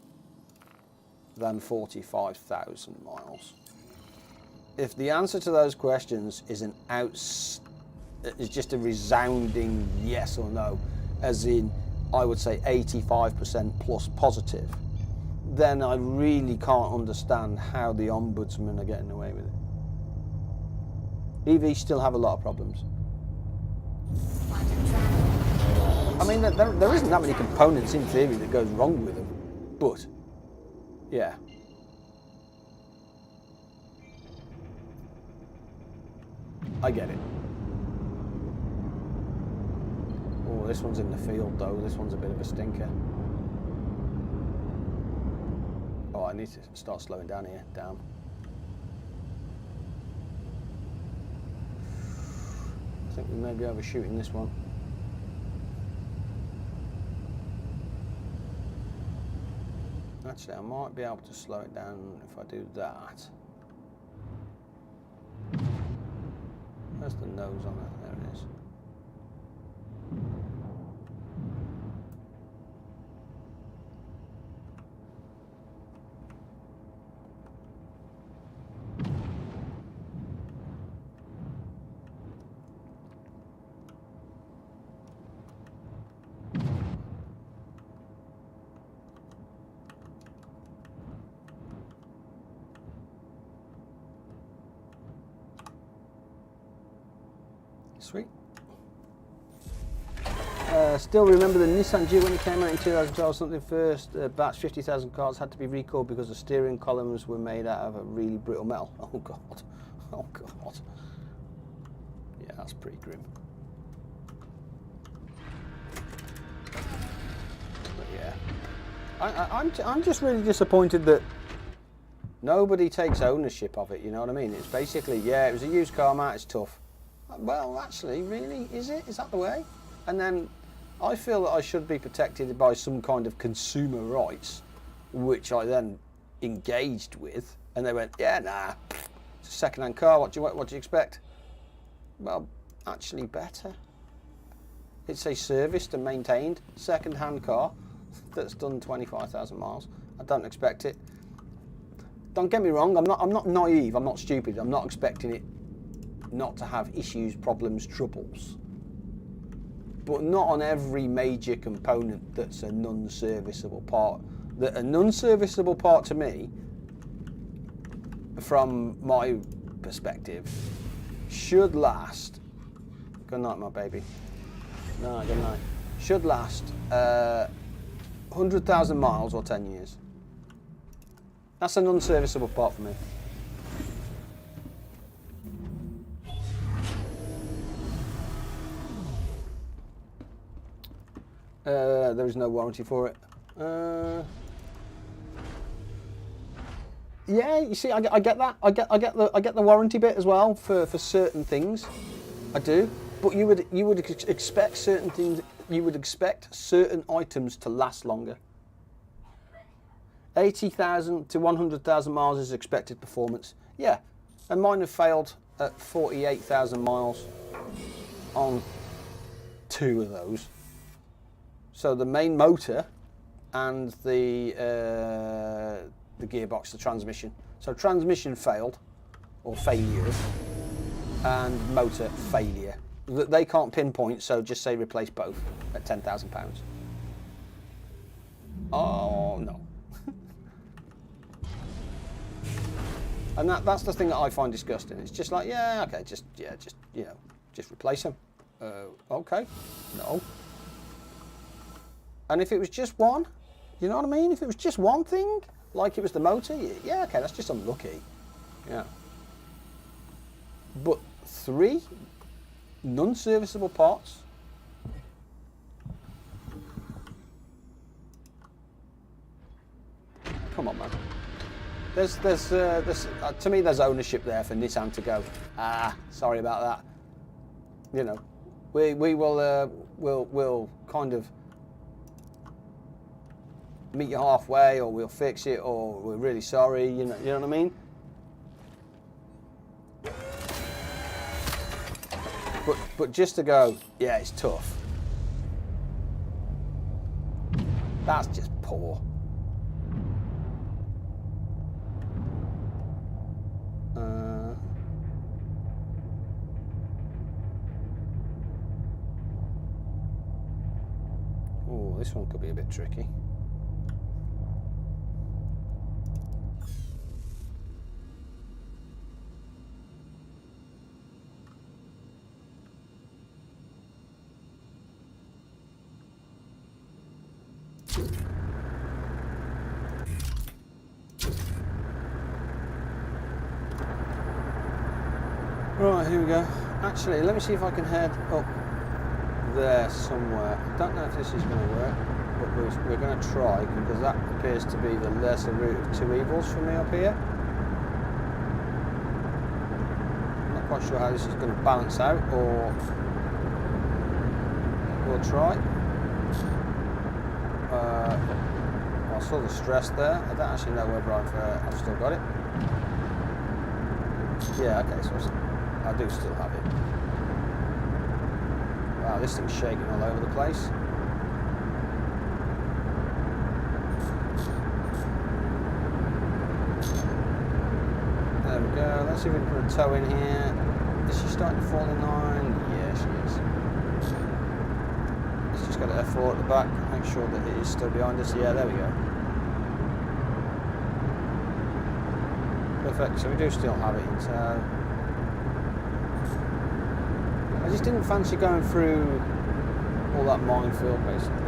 Speaker 1: than 45,000 miles? If the answer to those questions is is just a resounding yes or no, as in I would say 85% plus positive, then I really can't understand how the ombudsman are getting away with it. EVs still have a lot of problems. I mean, there isn't that many components in theory that goes wrong with them, but yeah. I get it. Oh, this one's in the field though. This one's a bit of a stinker. Oh, I need to start slowing down here. Damn. I think we may be overshooting this one. Actually, I might be able to slow it down if I do that. Where's the nose on it? There it is. Sweet. Still remember the Nissan G when it came out in 2012, something first batch 50,000 cars had to be recalled because the steering columns were made out of a really brittle metal. Oh god. Oh god. Yeah, that's pretty grim. But yeah. I'm just really disappointed that nobody takes ownership of it, you know what I mean? It's basically, yeah, it was a used car, Matt, it's tough. Well, actually, really, is it? Is that the way? And then I feel that I should be protected by some kind of consumer rights, which I then engaged with, and they went, yeah, nah, it's a second-hand car, what do you expect? Well, actually better. It's a serviced and maintained second-hand car that's done 25,000 miles. I don't expect it. Don't get me wrong, I'm not naive, I'm not stupid, I'm not expecting it not to have issues, problems, troubles. But not on every major component that's a non-serviceable part. That a non-serviceable part to me, from my perspective, should last. Good night, my baby. No, good night. Should last 100,000 miles or 10 years. That's a non-serviceable part for me. There is no warranty for it. Yeah, you see, I get that. I get the warranty bit as well for certain things. I do, but you would expect certain things. You would expect certain items to last longer. 80,000 to 100,000 miles is expected performance. Yeah, and mine have failed at 48,000 miles on 2 of those. So the main motor and the gearbox, the transmission. So transmission failed, or failure, and motor failure. They can't pinpoint, so just say replace both at £10,000. Oh no. And that's the thing that I find disgusting. It's just like, yeah, okay, just replace them. Okay, no. And if it was just one, you know what I mean? If it was just one thing, like it was the motor, yeah, okay, that's just unlucky. Yeah. But 3 non-serviceable parts. Come on, man. There's to me, there's ownership there for Nissan to go, sorry about that. You know, we will we'll kind of meet you halfway, or we'll fix it, or we're really sorry. You know what I mean? But just to go, yeah, it's tough. That's just poor. Oh, this one could be a bit tricky. Right, here we go. Actually, let me see if I can head up there somewhere. I don't know if this is going to work, but we're going to try, because that appears to be the lesser route of 2 evils for me up here. I'm not quite sure how this is going to balance out, or we'll try. I saw the stress there. I don't actually know whether I've still got it. Yeah, okay, so I do still have it. Wow, this thing's shaking all over the place. There we go. Let's see if we can put a toe in here. Is she starting to fall in line? Yeah, she is. Let's just got an F4 at the back. Make sure that it is still behind us. Yeah, there we go. Perfect. So we do still have it in tow. I just didn't fancy going through all that minefield, basically.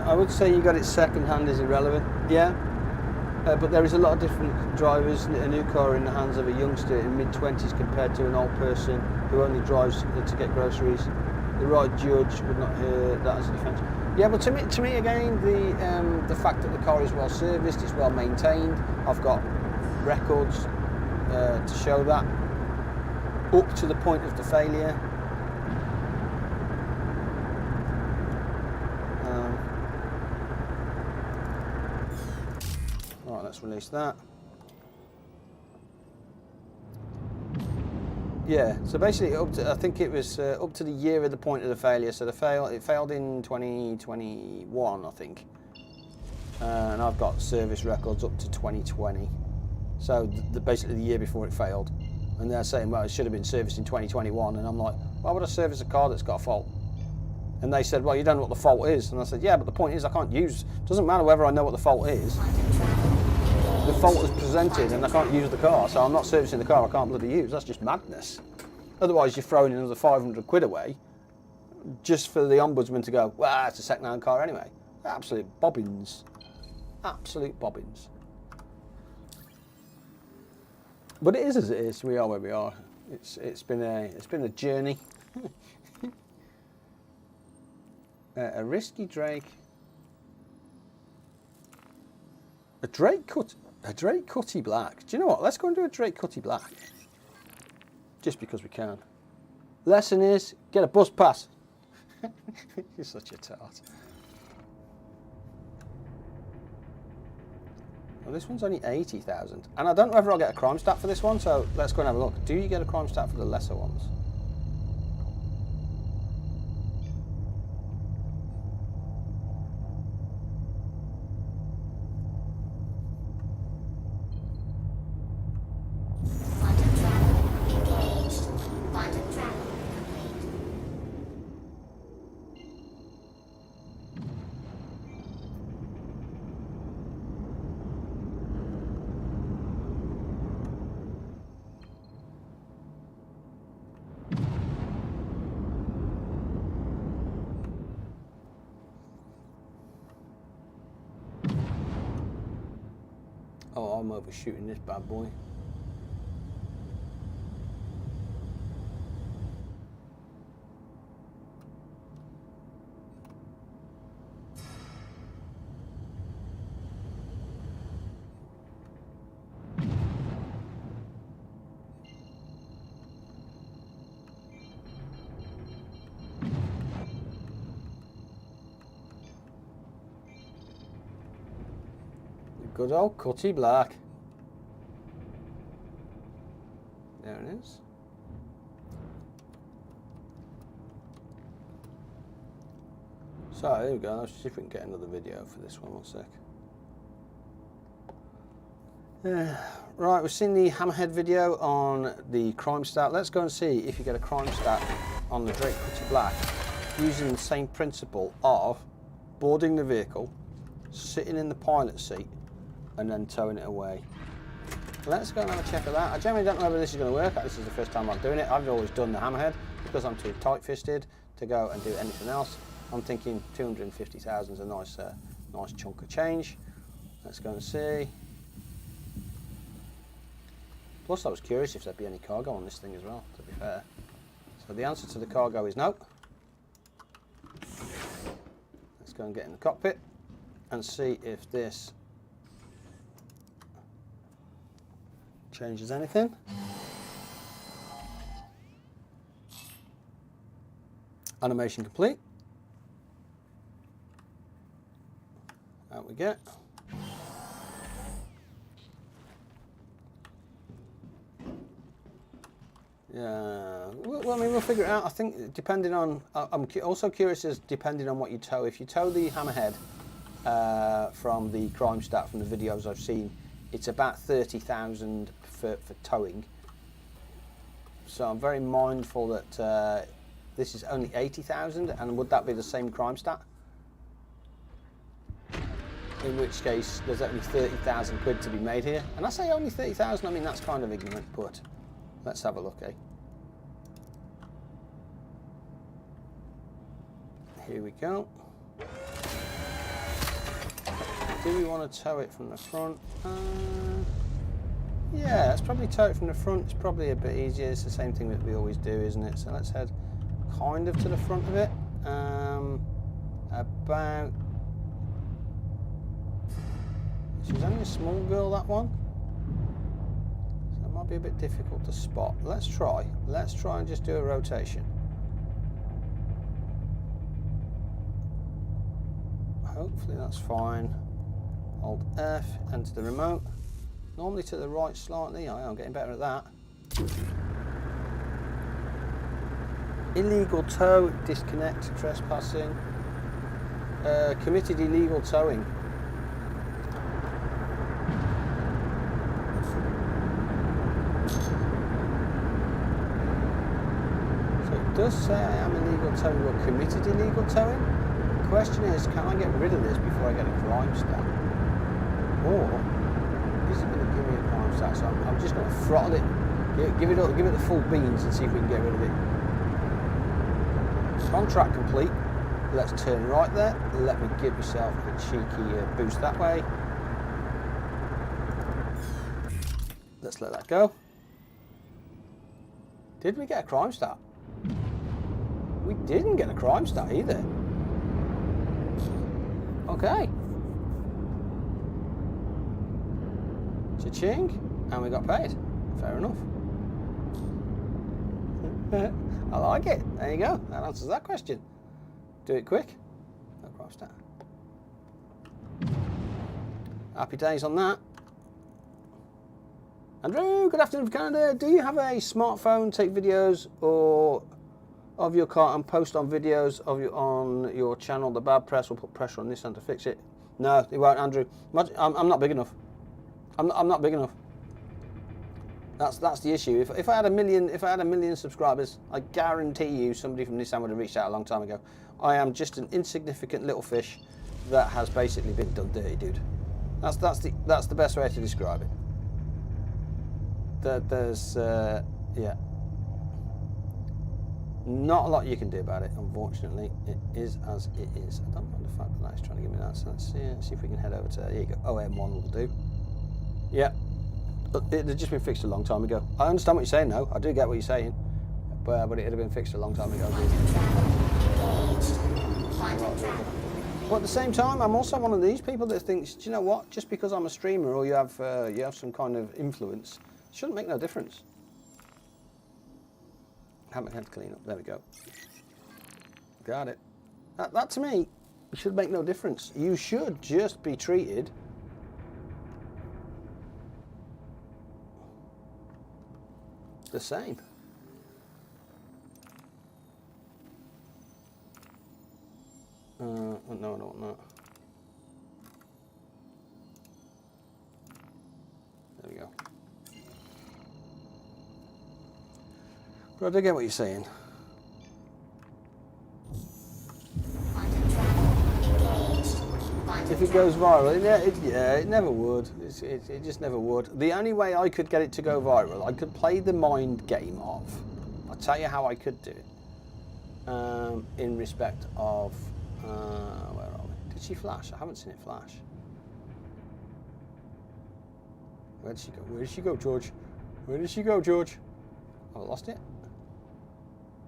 Speaker 1: I would say you got it second hand is irrelevant, yeah, but there is a lot of different drivers. A new car in the hands of a youngster in mid-20s compared to an old person who only drives to get groceries. The right judge would not hear that as a defence. Yeah, but to me again, the fact that the car is well serviced, it's well maintained. I've got records to show that up to the point of the failure. Right, let's release that. Yeah, so basically up to, I think it was up to the year of the point of the failure. So it failed in 2021, I think. And I've got service records up to 2020. So basically the year before it failed. And they're saying, well, it should have been serviced in 2021. And I'm like, why would I service a car that's got a fault? And they said, well, you don't know what the fault is. And I said, yeah, but the point is I can't use, it doesn't matter whether I know what the fault is. The fault is presented and I can't use the car, so I'm not servicing the car I can't bloody use. That's just madness. Otherwise you're throwing another 500 quid away just for the ombudsman to go, well, it's a second-hand car anyway. Absolute bobbins. Absolute bobbins. But it is as it is. We are where we are. It's been a journey. A risky Drake. A Drake Cutty Black. Do you know what? Let's go and do a Drake Cutty Black. Just because we can. Lesson is, get a bus pass. You're such a tart. Well, this one's only 80,000. And I don't know whether I'll get a crime stat for this one, so let's go and have a look. Do you get a crime stat for the lesser ones? Oh, I'm overshooting this bad boy. Good old Cutty Black. There it is. So here we go. Let's see if we can get another video for this one sec. Right, we've seen the Hammerhead video on the crime stat. Let's go and see if you get a crime stat on the Drake Cutty Black using the same principle of boarding the vehicle, sitting in the pilot seat, and then towing it away. Let's go and have a check of that. I generally don't know whether this is going to work. This is the first time I'm doing it. I've always done the Hammerhead because I'm too tight-fisted to go and do anything else. I'm thinking 250,000 is a nice chunk of change. Let's go and see. Plus, I was curious if there'd be any cargo on this thing as well, to be fair. So the answer to the cargo is no. Let's go and get in the cockpit and see if this changes anything. Animation complete. Out we get. Yeah, well, I mean, we'll figure it out. I think depending on, I'm also curious as depending on what you tow. If you tow the hammerhead from the crime stat from the videos I've seen, it's about 30,000 for towing. So I'm very mindful that this is only 80,000, and would that be the same crime stat? In which case, there's only 30,000 quid to be made here. And I say only 30,000, I mean, that's kind of ignorant, but let's have a look, eh? Here we go. Do we want to tow it from the front? Yeah, let's probably tow it from the front. It's probably a bit easier. It's the same thing that we always do, isn't it? So let's head kind of to the front of it. About... She's only a small girl, that one. So it might be a bit difficult to spot. Let's try. Let's try and just do a rotation. Hopefully that's fine. Hold F, enter the remote. Normally to the right slightly. I am getting better at that. Illegal tow, disconnect, trespassing. Committed illegal towing. So it does say I am illegal towing or committed illegal towing. The question is, can I get rid of this before I get a crime stat? Or is it going to give me a crime stat? So I'm just going to throttle it, give it the full beans and see if we can get rid of it. Contract complete. Let's turn right there. Let me give myself a cheeky boost that way. Let's let that go. Did we get a crime stat? We didn't get a crime stat either. Okay. Cha-ching, and we got paid. Fair enough. I like it. There you go. That answers that question. Do it quick. No crime stat. Happy days on that. Andrew, good afternoon from Canada. Do you have a smartphone, take videos or of your car and post on videos of you on your channel? The bad press will put pressure on Nissan to fix it. No, it won't, Andrew. I'm not big enough. I'm not big enough. That's the issue. If I had a million subscribers, I guarantee you somebody from Nissan would have reached out a long time ago. I am just an insignificant little fish that has basically been done dirty, dude. That's the best way to describe it. There's yeah, not a lot you can do about it, unfortunately. It is as it is. I don't know the fact that that's trying to give me that, so let's see if we can head over to, here you go, OM1 will do. Yeah, it had just been fixed a long time ago. I understand what you're saying, though. I do get what you're saying, but it had been fixed a long time ago. But at the same time, I'm also one of these people that thinks, do you know what? Just because I'm a streamer or you have some kind of influence, it shouldn't make no difference. Haven't had to clean up. There we go. Got it. That to me should make no difference. You should just be treated the same. No, I don't want that. There we go. But I do get what you're saying. If it goes viral, it never would. It just never would. The only way I could get it to go viral, I could play the mind game of. I'll tell you how I could do it. In respect of, where are we? Did she flash? I haven't seen it flash. Where did she go? Where did she go, George? Where did she go, George? Oh, I lost it.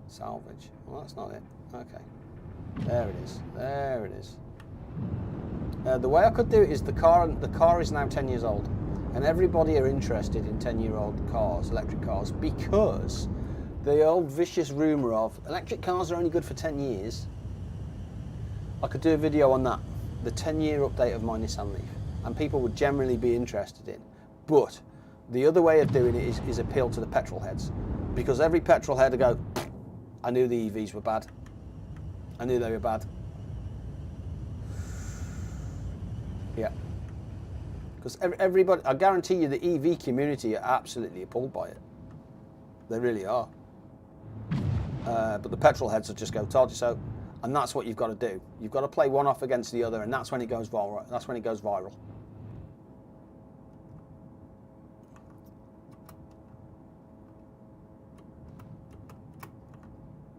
Speaker 1: Salvage. Well, that's not it. Okay. There it is. There it is. The way I could do it is the car is now 10 years old. And everybody are interested in 10-year-old cars, electric cars, because the old vicious rumour of electric cars are only good for 10 years. I could do a video on that, the 10-year update of my Nissan Leaf, and people would generally be interested in. But the other way of doing it is appeal to the petrol heads, because every petrol head will go, I knew the EVs were bad. I knew they were bad. Yeah. Because everybody, I guarantee you the EV community are absolutely appalled by it. They really are. But the petrol heads will just go, told you so. And that's what you've got to do. You've got to play one off against the other, and that's when it goes viral. That's when it goes viral.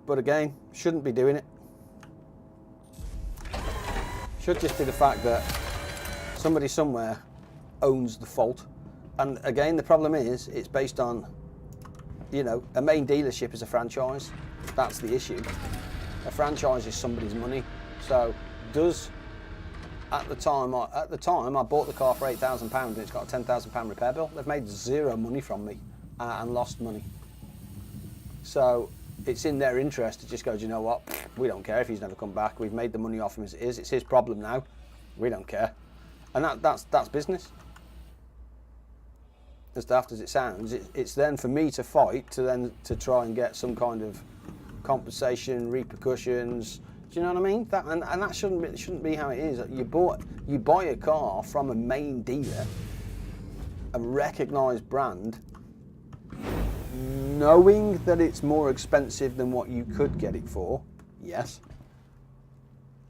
Speaker 1: But again, shouldn't be doing it. Should just be the fact that somebody somewhere owns the fault. And again, the problem is, it's based on, you know, a main dealership is a franchise. That's the issue. A franchise is somebody's money. So at the time I bought the car for £8,000 and it's got a £10,000 repair bill. They've made zero money from me and lost money. So it's in their interest to just go, do you know what? We don't care if he's never come back. We've made the money off him as it is. It's his problem now. We don't care. And that's business. As daft as it sounds, it's then for me to fight to try and get some kind of compensation, repercussions. Do you know what I mean? And that shouldn't be how it is. You buy a car from a main dealer, a recognised brand, knowing that it's more expensive than what you could get it for. Yes.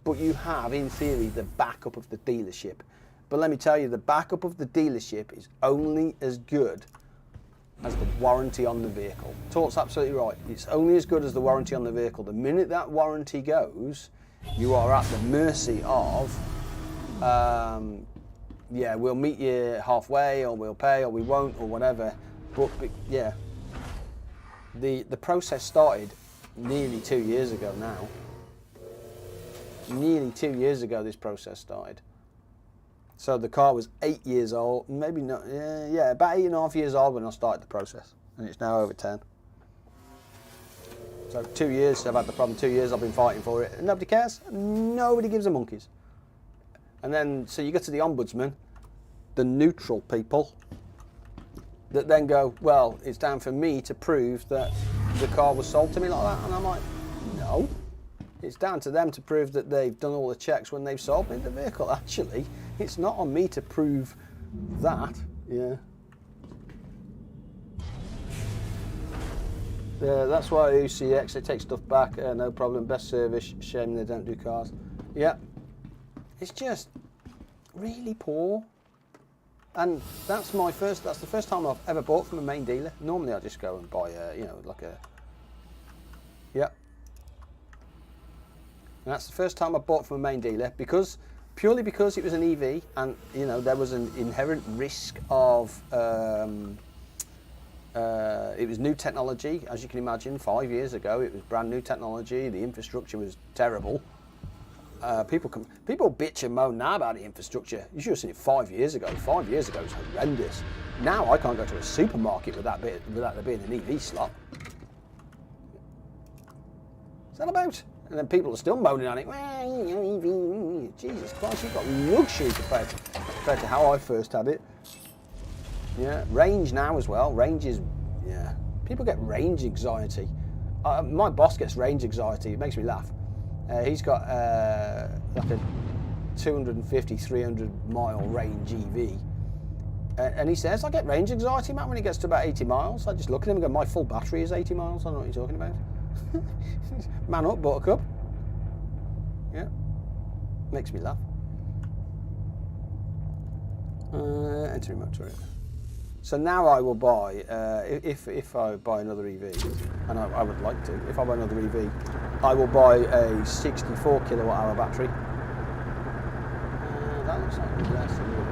Speaker 1: But you have, in theory, the backup of the dealership. But let me tell you, the backup of the dealership is only as good as the warranty on the vehicle. Tort's absolutely right. It's only as good as the warranty on the vehicle. The minute that warranty goes, you are at the mercy of, yeah, we'll meet you halfway, or we'll pay, or we won't, or whatever. But yeah, the process started nearly 2 years ago now. Nearly 2 years ago this process started. So the car was 8 years old, maybe not, yeah, about 8.5 years old when I started the process, and it's now over 10. So 2 years I've had the problem, 2 years I've been fighting for it, and nobody cares, nobody gives a monkeys. And then, so you get to the ombudsman, the neutral people, that then go, well, it's down for me to prove that the car was sold to me like that, and I'm like, no. It's down to them to prove that they've done all the checks when they've sold me the vehicle. Actually, it's not on me to prove that. Yeah. Yeah, that's why UCX, they take stuff back, no problem, best service, shame they don't do cars. Yeah. It's just really poor. And that's the first time I've ever bought from a main dealer. Normally I just go and buy you know, like a, yeah. And that's the first time I bought from a main dealer, purely because it was an EV, and you know there was an inherent risk of it was new technology, as you can imagine. 5 years ago, it was brand new technology. The infrastructure was terrible. People bitch and moan now about the infrastructure. You should have seen it 5 years ago. 5 years ago it was horrendous. Now I can't go to a supermarket without there being an EV slot. What's that about? And then people are still moaning on it. Well, you know, EV, Jesus Christ, you've got luxury compared to how I first had it. Yeah, range now as well. Range is, yeah. People get range anxiety. My boss gets range anxiety. It makes me laugh. He's got like a 250, 300 mile range EV. And he says, I get range anxiety, man, when he gets to about 80 miles. I just look at him and go, my full battery is 80 miles. I don't know what you're talking about. Man up, buttercup. Yeah, makes me laugh. Enter remote turret. So now I will buy, if I buy another EV, and I would like to, if I buy another EV, I will buy a 64 kilowatt hour battery. That looks like less than the EV.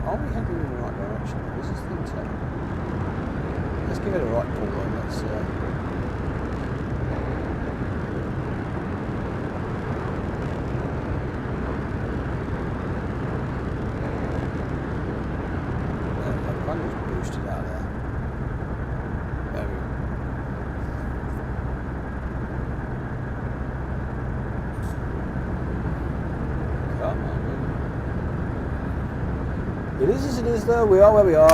Speaker 1: Are we heading in the right direction? This is the thing. Blackpool though. Let's. Boosted out there. There we go. Come on, man. It is as it is, though. We are where we are.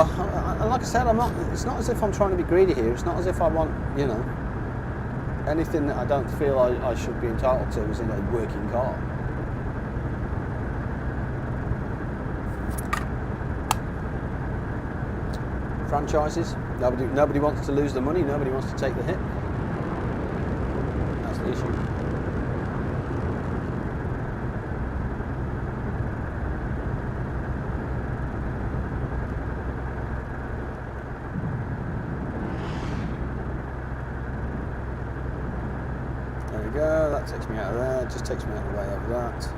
Speaker 1: And like I said, I'm not. It's not as if I'm trying to be greedy here. It's not as if I want, you know, anything that I don't feel I should be entitled to as in a working car. Franchises. Nobody wants to lose the money. Nobody wants to take the hit. That's the issue. There we go. That takes me out of there. Just takes me out of the way over that.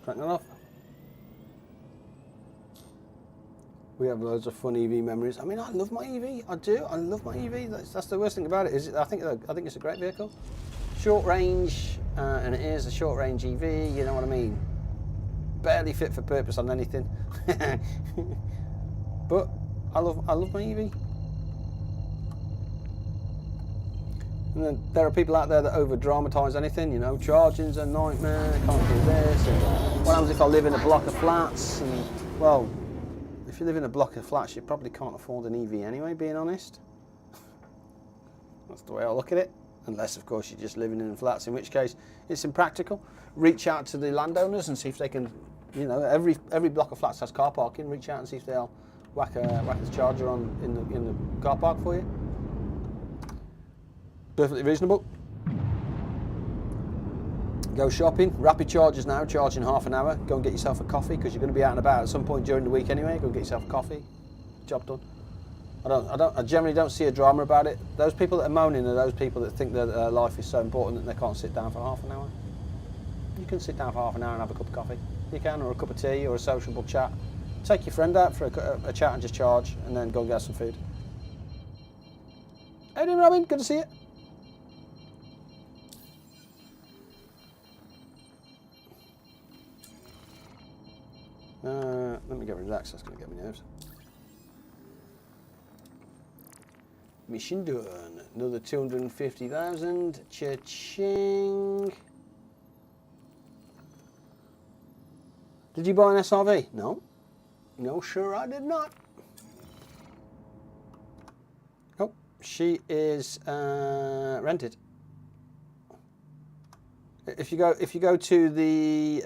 Speaker 1: Crank that off. We have loads of fun EV memories. I mean, I love my EV. I do. I love my EV. That's the worst thing about it. I think it's a great vehicle. Short range, and it is a short range EV. You know what I mean? Barely fit for purpose on anything. But I love my EV. And then there are people out there that over dramatise anything. You know, charging's a nightmare. Can't do this. And what happens if I live in a block of flats? And well. If you live in a block of flats, you probably can't afford an EV anyway, being honest. That's the way I look at it. Unless, of course, you're just living in flats, in which case it's impractical. Reach out to the landowners and see if they can, you know, every block of flats has car parking. Reach out and see if they'll whack a charger on in the car park for you. Perfectly reasonable. Go shopping. Rapid chargers now, charging half an hour. Go and get yourself a coffee because you're going to be out and about at some point during the week anyway. Go and get yourself a coffee. Job done. I generally don't see a drama about it. Those people that are moaning are those people that think that life is so important that they can't sit down for half an hour. You can sit down for half an hour and have a cup of coffee. You can, or a cup of tea, or a sociable chat. Take your friend out for a chat and just charge, and then go and get some food. How you doing, Robin? Good to see you. Let me get rid of that because that's going to get me nerves. Mission done. Another 250,000. Cha-ching. Did you buy an SRV? No. No, sure I did not. Oh, she is rented. If you go to the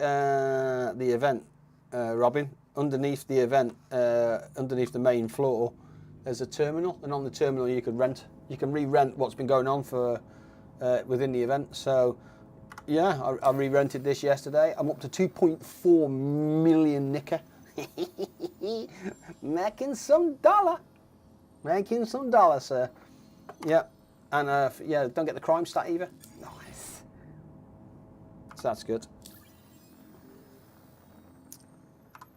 Speaker 1: event, Robin, underneath the event, underneath the main floor, there's a terminal, and on the terminal you can re-rent what's been going on for within the event. So yeah, I re-rented this yesterday. I'm up to 2.4 million nicker. Making some dollar, sir. Yeah, and yeah, don't get the crime stat either. Nice. So that's good.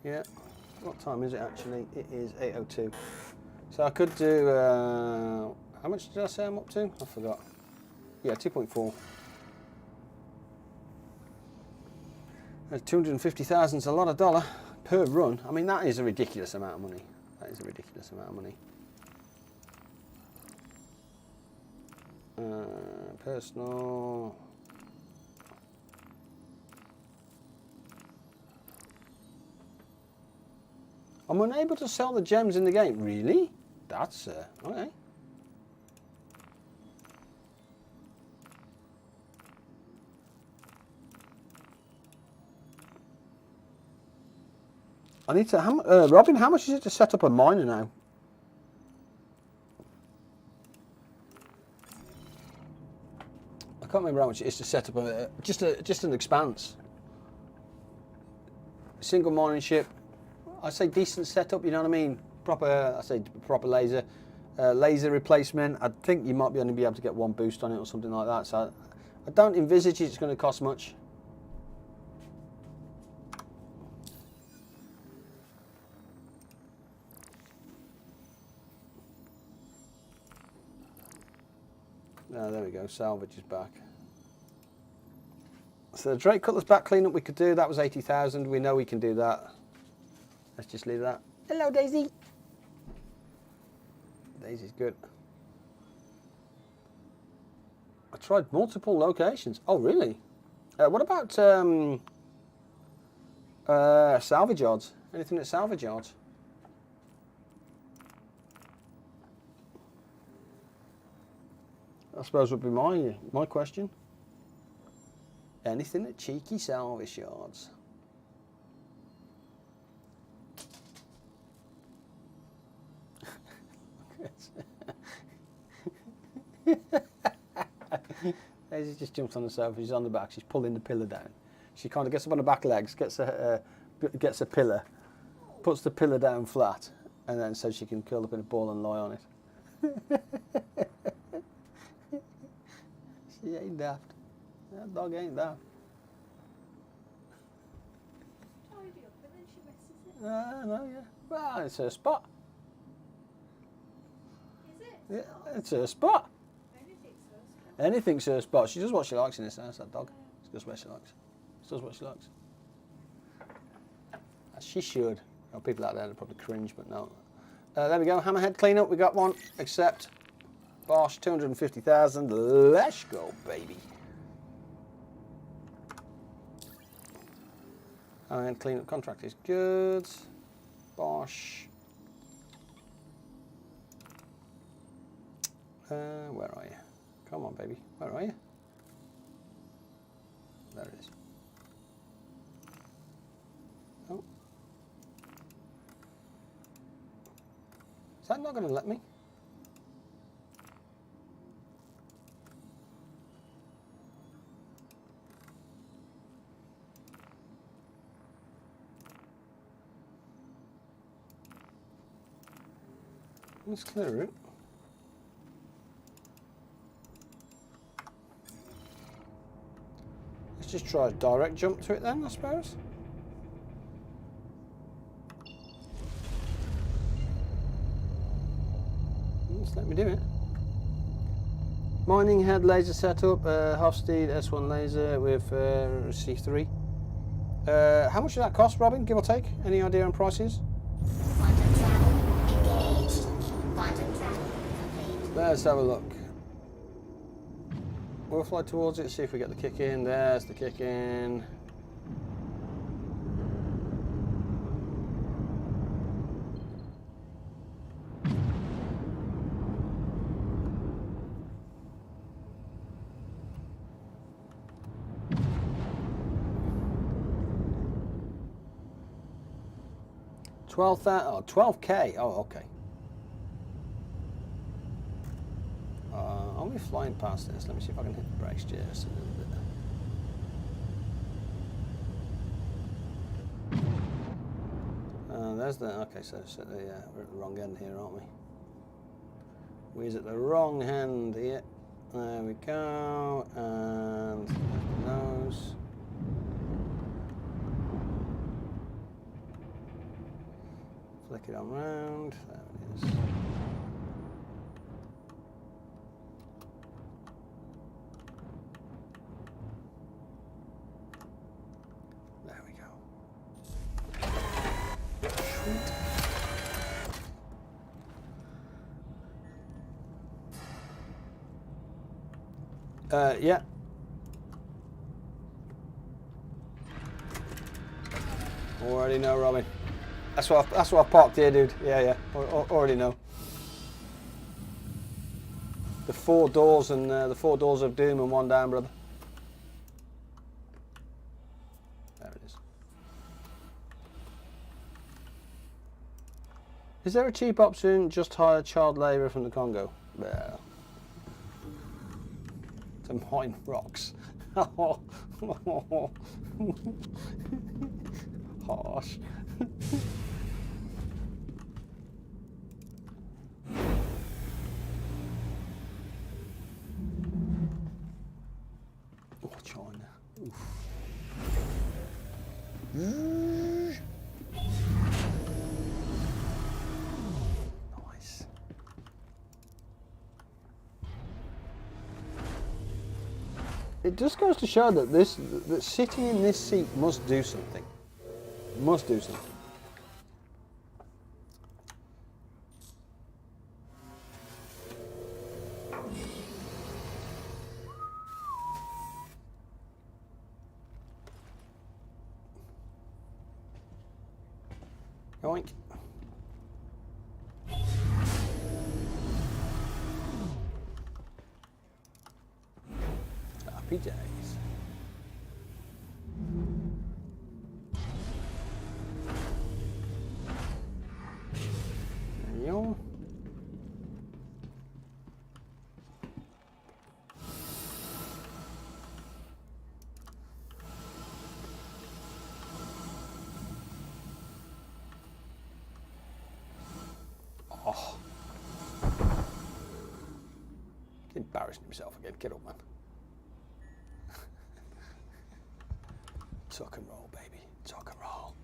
Speaker 1: Yeah, what time is it actually? It is 8:02. So I could do, how much did I say I'm up to? I forgot. Yeah, 2.4. 250,000 is a lot of dollar per run. I mean, that is a ridiculous amount of money. That is a ridiculous amount of money. Personal. I'm unable to sell the gems in the game. Really? That's okay. I need to. Robin, how much is it to set up a miner now? I can't remember how much it is to set up just an expanse. Single mining ship. I say decent setup, you know what I mean? Proper laser replacement. I think you might only be able to get one boost on it or something like that. So I don't envisage it's going to cost much. Oh, there we go. Salvage is back. So the Drake Cutler's back cleanup we could do. That was 80,000. We know we can do that. Let's just leave that. Hello, Daisy. Daisy's good. I tried multiple locations. Oh, really? What about salvage yards? Anything at salvage yards? I suppose would be my question. Anything at cheeky salvage yards? Daisy just jumps on the sofa. She's on the back. She's pulling the pillar down. She kind of gets up on her back legs, gets a pillar, puts the pillar down flat, and then so she can curl up in a ball and lie on it. She ain't daft. That dog ain't daft. No, yeah. Well, it's her spot.
Speaker 4: Is it?
Speaker 1: Yeah, it's her spot. Anything's her spot. She does what she likes in this house, that dog. She does what she likes. She does what she likes. As she should. Oh, people out there that probably cringe, but no. There we go. Hammerhead cleanup. We got one. Accept. Bosh, 250,000. Let's go, baby. Hammerhead cleanup contract is good. Bosh. Where are you? Come on, baby. Where are you? There it is. Oh. Is that not going to let me? Let's clear it. Let's just try a direct jump to it then, I suppose. Just let me do it. Mining head laser setup, Hofstede S1 laser with C3. How much did that cost, Robin, give or take? Any idea on prices?
Speaker 3: Quantum travel engaged. Quantum travel complete.
Speaker 1: Let's have a look. We'll fly towards it, see if we get the kick in. There's the kick in. $12K. Oh, okay. I'll be flying past this. Let me see if I can hit the brakes just a little bit. There's the. Okay, so we're at the wrong end here, aren't we? We're at the wrong end here. There we go. And the nose. Flick it on round. There it is. There we go. Sweet. Yeah. Already know, Robbie. That's what I parked here, dude. Yeah. Already know. The 4 doors and the 4 doors of doom and one down, brother. There it is. Is there a cheap option? Just hire child labour from the Congo? Well, to mine rocks. Harsh. Oh, China. Oof. Nice. it just goes to show that that sitting in this seat must do something. Must do something. Yoink. Happy days. There you go. Oh. He's embarrassing himself again. Get up, man. Tuck and roll, baby. Tuck and roll.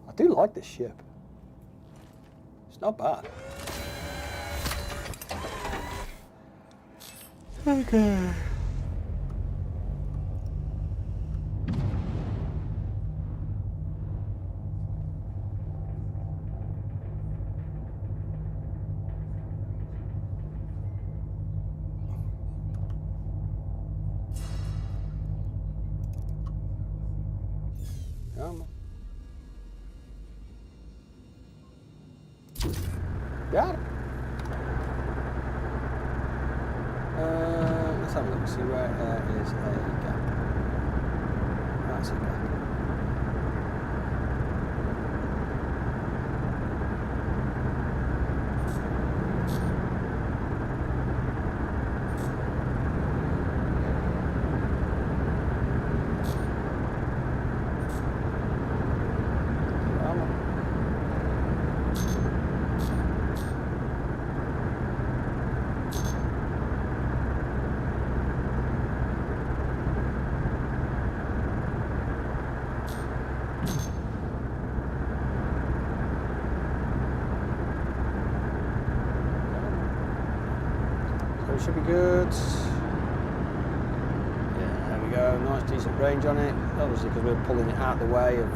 Speaker 1: I do like this ship. It's not bad. Okay. Come on. Got it. Let's have a look, see where there is a gap. That's a gap. Should be good. Yeah, there we go. Nice, decent range on it. Obviously, because we're pulling it out the way of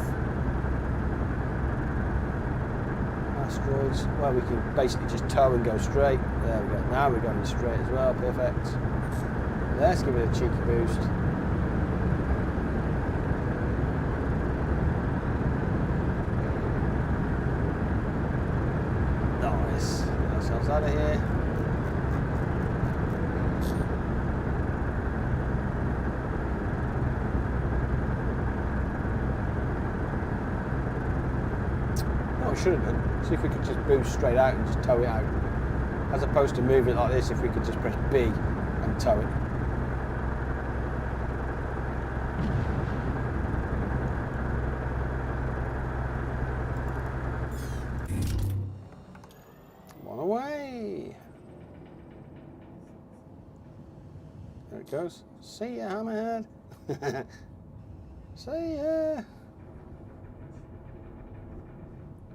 Speaker 1: asteroids. Well, we can basically just tow and go straight. There we go. Now we're going straight as well. Perfect. Let's give it a cheeky boost. Nice. Get ourselves out of here. We should have done. See if we could just boost straight out and just tow it out. As opposed to moving it like this, if we could just press B and tow it. One away. There it goes. See ya, hammerhead. See ya.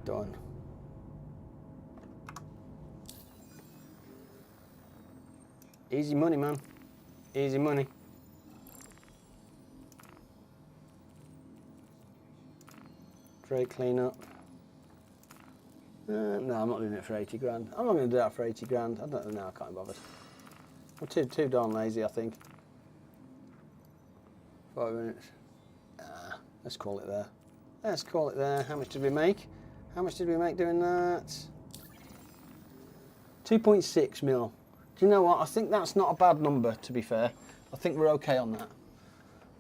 Speaker 1: Done. Easy money, man. Easy money. Trade cleanup. No, I'm not doing it for 80 grand. I'm not going to do that for 80 grand. I don't know. I can't be bothered. I'm too darn lazy, I think. 5 minutes. Let's call it there. Let's call it there. How much did we make? How much did we make doing that? 2.6 mil. Do you know what? I think that's not a bad number, to be fair. I think we're okay on that.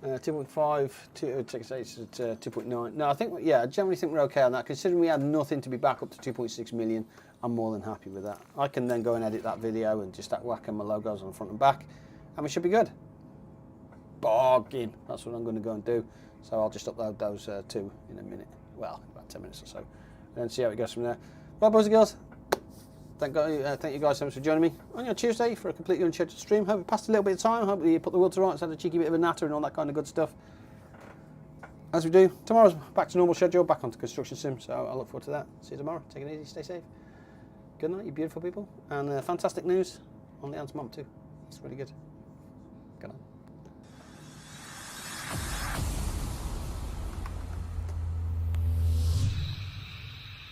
Speaker 1: 2.5, 2.9. No, I think, yeah, I generally think we're okay on that. Considering we had nothing to be back up to 2.6 million, I'm more than happy with that. I can then go and edit that video and just start whacking my logos on the front and back, and we should be good. Bargain. That's what I'm going to go and do. So I'll just upload those two in a minute. Well, about 10 minutes or so. And see how it goes from there. Right, boys and girls, thank you guys so much for joining me on your Tuesday for a completely unscheduled stream. Hope we passed a little bit of time. Hope you put the world to rights, had a cheeky bit of a natter and all that kind of good stuff. as we do, tomorrow's back to normal schedule, back onto Construction Sim, so I look forward to that. See you tomorrow. Take it easy, stay safe. Good night, you beautiful people. And fantastic news on the Antimom too. It's really good. Good night.